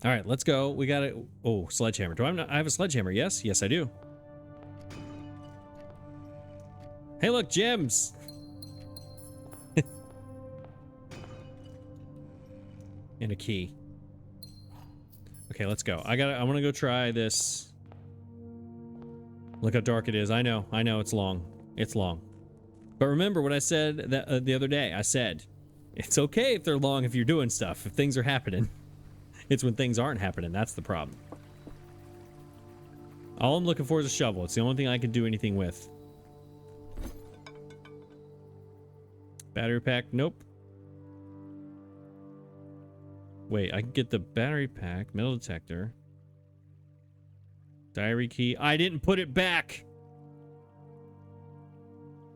All right, let's go. We got it. Oh, sledgehammer. I have a sledgehammer? Yes? Yes, I do. Hey, look, gems. And a key. Okay, let's go. I want to go try this. Look how dark it is. I know, it's long. It's long. But remember what I said that the other day. I said, it's okay if they're long if you're doing stuff. If things are happening. It's when things aren't happening. That's the problem. All I'm looking for is a shovel. It's the only thing I can do anything with. Battery pack. Nope. Wait, I can get the battery pack, metal detector, diary key. I didn't put it back.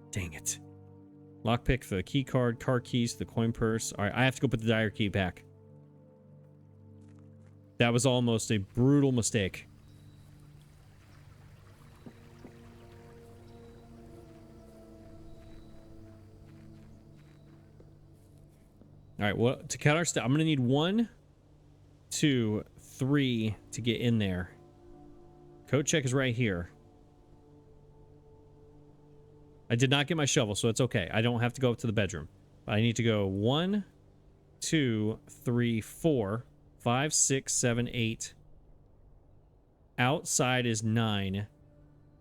Dang it. Lockpick for the key card, car keys, the coin purse. All right, I have to go put the diary key back. That was almost a brutal mistake. All right, well, to cut our step, I'm going to need 1, 2, 3 to get in there. Code check is right here. I did not get my shovel, so it's okay. I don't have to go up to the bedroom. But I need to go 1, 2, 3, 4, 5, 6, 7, 8. Outside is 9,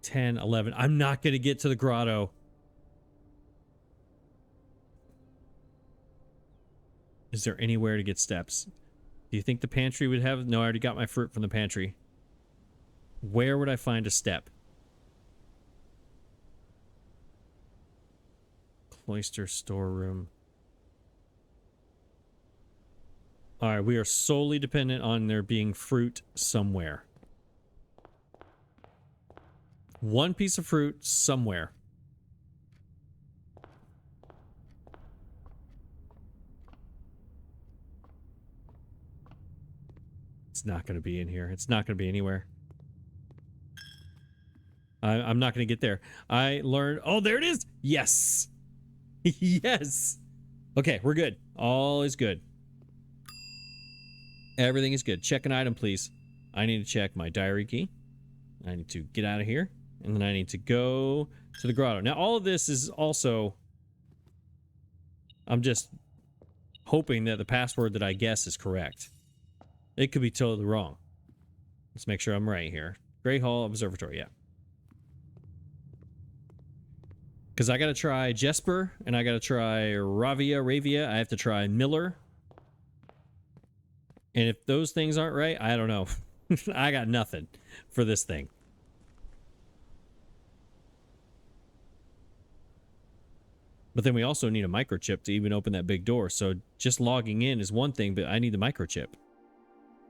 10, 11. I'm not going to get to the grotto. Is there anywhere to get steps? Do you think the pantry would have? No, I already got my fruit from the pantry. Where would I find a step? Cloister storeroom. All right, we are solely dependent on there being fruit somewhere. One piece of fruit somewhere. It's not going to be in here. It's not going to be anywhere. I'm not going to get there. I learned... Oh, there it is! Yes! Yes. Okay, we're good. All is good. Everything is good. Check an item, please. I need to check my diary key. I need to get out of here. And then I need to go to the grotto. Now, all of this is also... I'm just hoping that the password that I guess is correct. It could be totally wrong. Let's make sure I'm right here. Grey Hall Observatory, yeah. Because I gotta try Jesper, and I gotta try Ravia. I have to try Miller. And if those things aren't right, I don't know. I got nothing for this thing. But then we also need a microchip to even open that big door. So just logging in is one thing, but I need the microchip.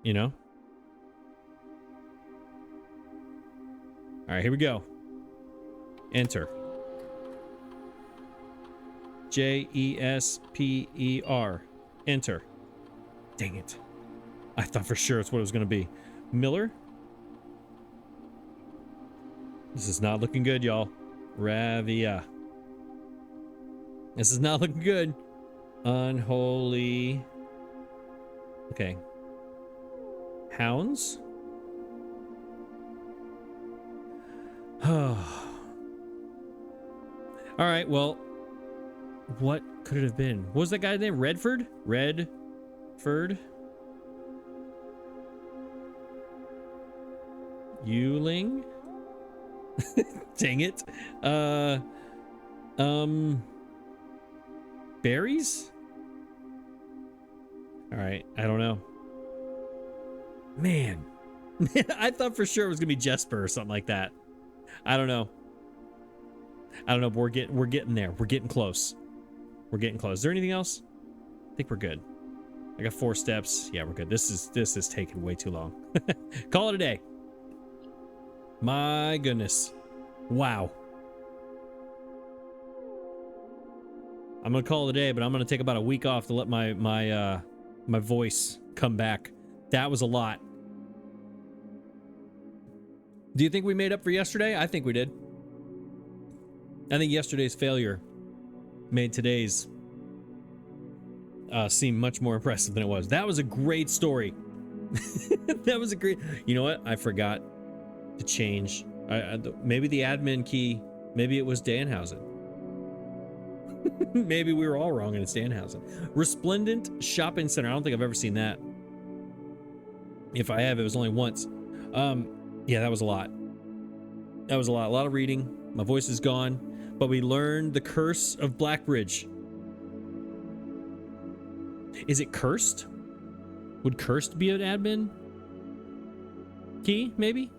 You know? Alright, here we go. Enter. Jesper. Enter. Dang it. I thought for sure it's what it was going to be. Miller? This is not looking good, y'all. Ravia. This is not looking good. Unholy. Okay. Hounds? Alright, well. What could it have been? What was that guy's name? Redford? Redford? Euling? Dang it. Berries? Alright, I don't know. Man. I thought for sure it was gonna be Jesper or something like that. I don't know. I don't know, but we're getting there. We're getting close. We're getting close. Is there anything else? I think we're good. I got 4 steps. Yeah, we're good. This is taking way too long. Call it a day. My goodness. Wow. I'm gonna call it a day, but I'm gonna take about a week off to let my voice come back. That was a lot. Do you think we made up for yesterday? I think we did. I think yesterday's failure made today's seem much more impressive than it was. That was a great story. That was a great... You know what? I forgot to change. Maybe the admin key, maybe it was Danhausen. Maybe we were all wrong and it's Danhausen. Resplendent Shopping Center. I don't think I've ever seen that. If I have, it was only once. Yeah, that was a lot. That was a lot. A lot of reading. My voice is gone. But we learned the curse of Blackbridge. Is it cursed? Would cursed be an admin key, maybe?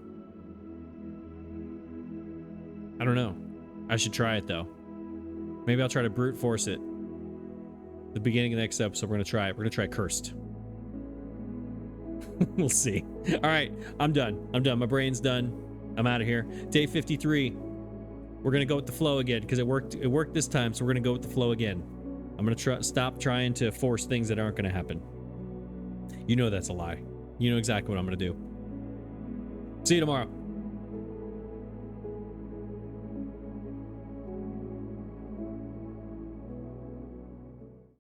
I don't know. I should try it, though. Maybe I'll try to brute force it. The beginning of the next episode, we're going to try it. We're going to try cursed. We'll see. All right, I'm done. I'm done. My brain's done. I'm out of here. Day 53. We're going to go with the flow again because it worked. It worked this time, so we're going to go with the flow again. I'm going to stop trying to force things that aren't going to happen. You know that's a lie. You know exactly what I'm going to do. See you tomorrow.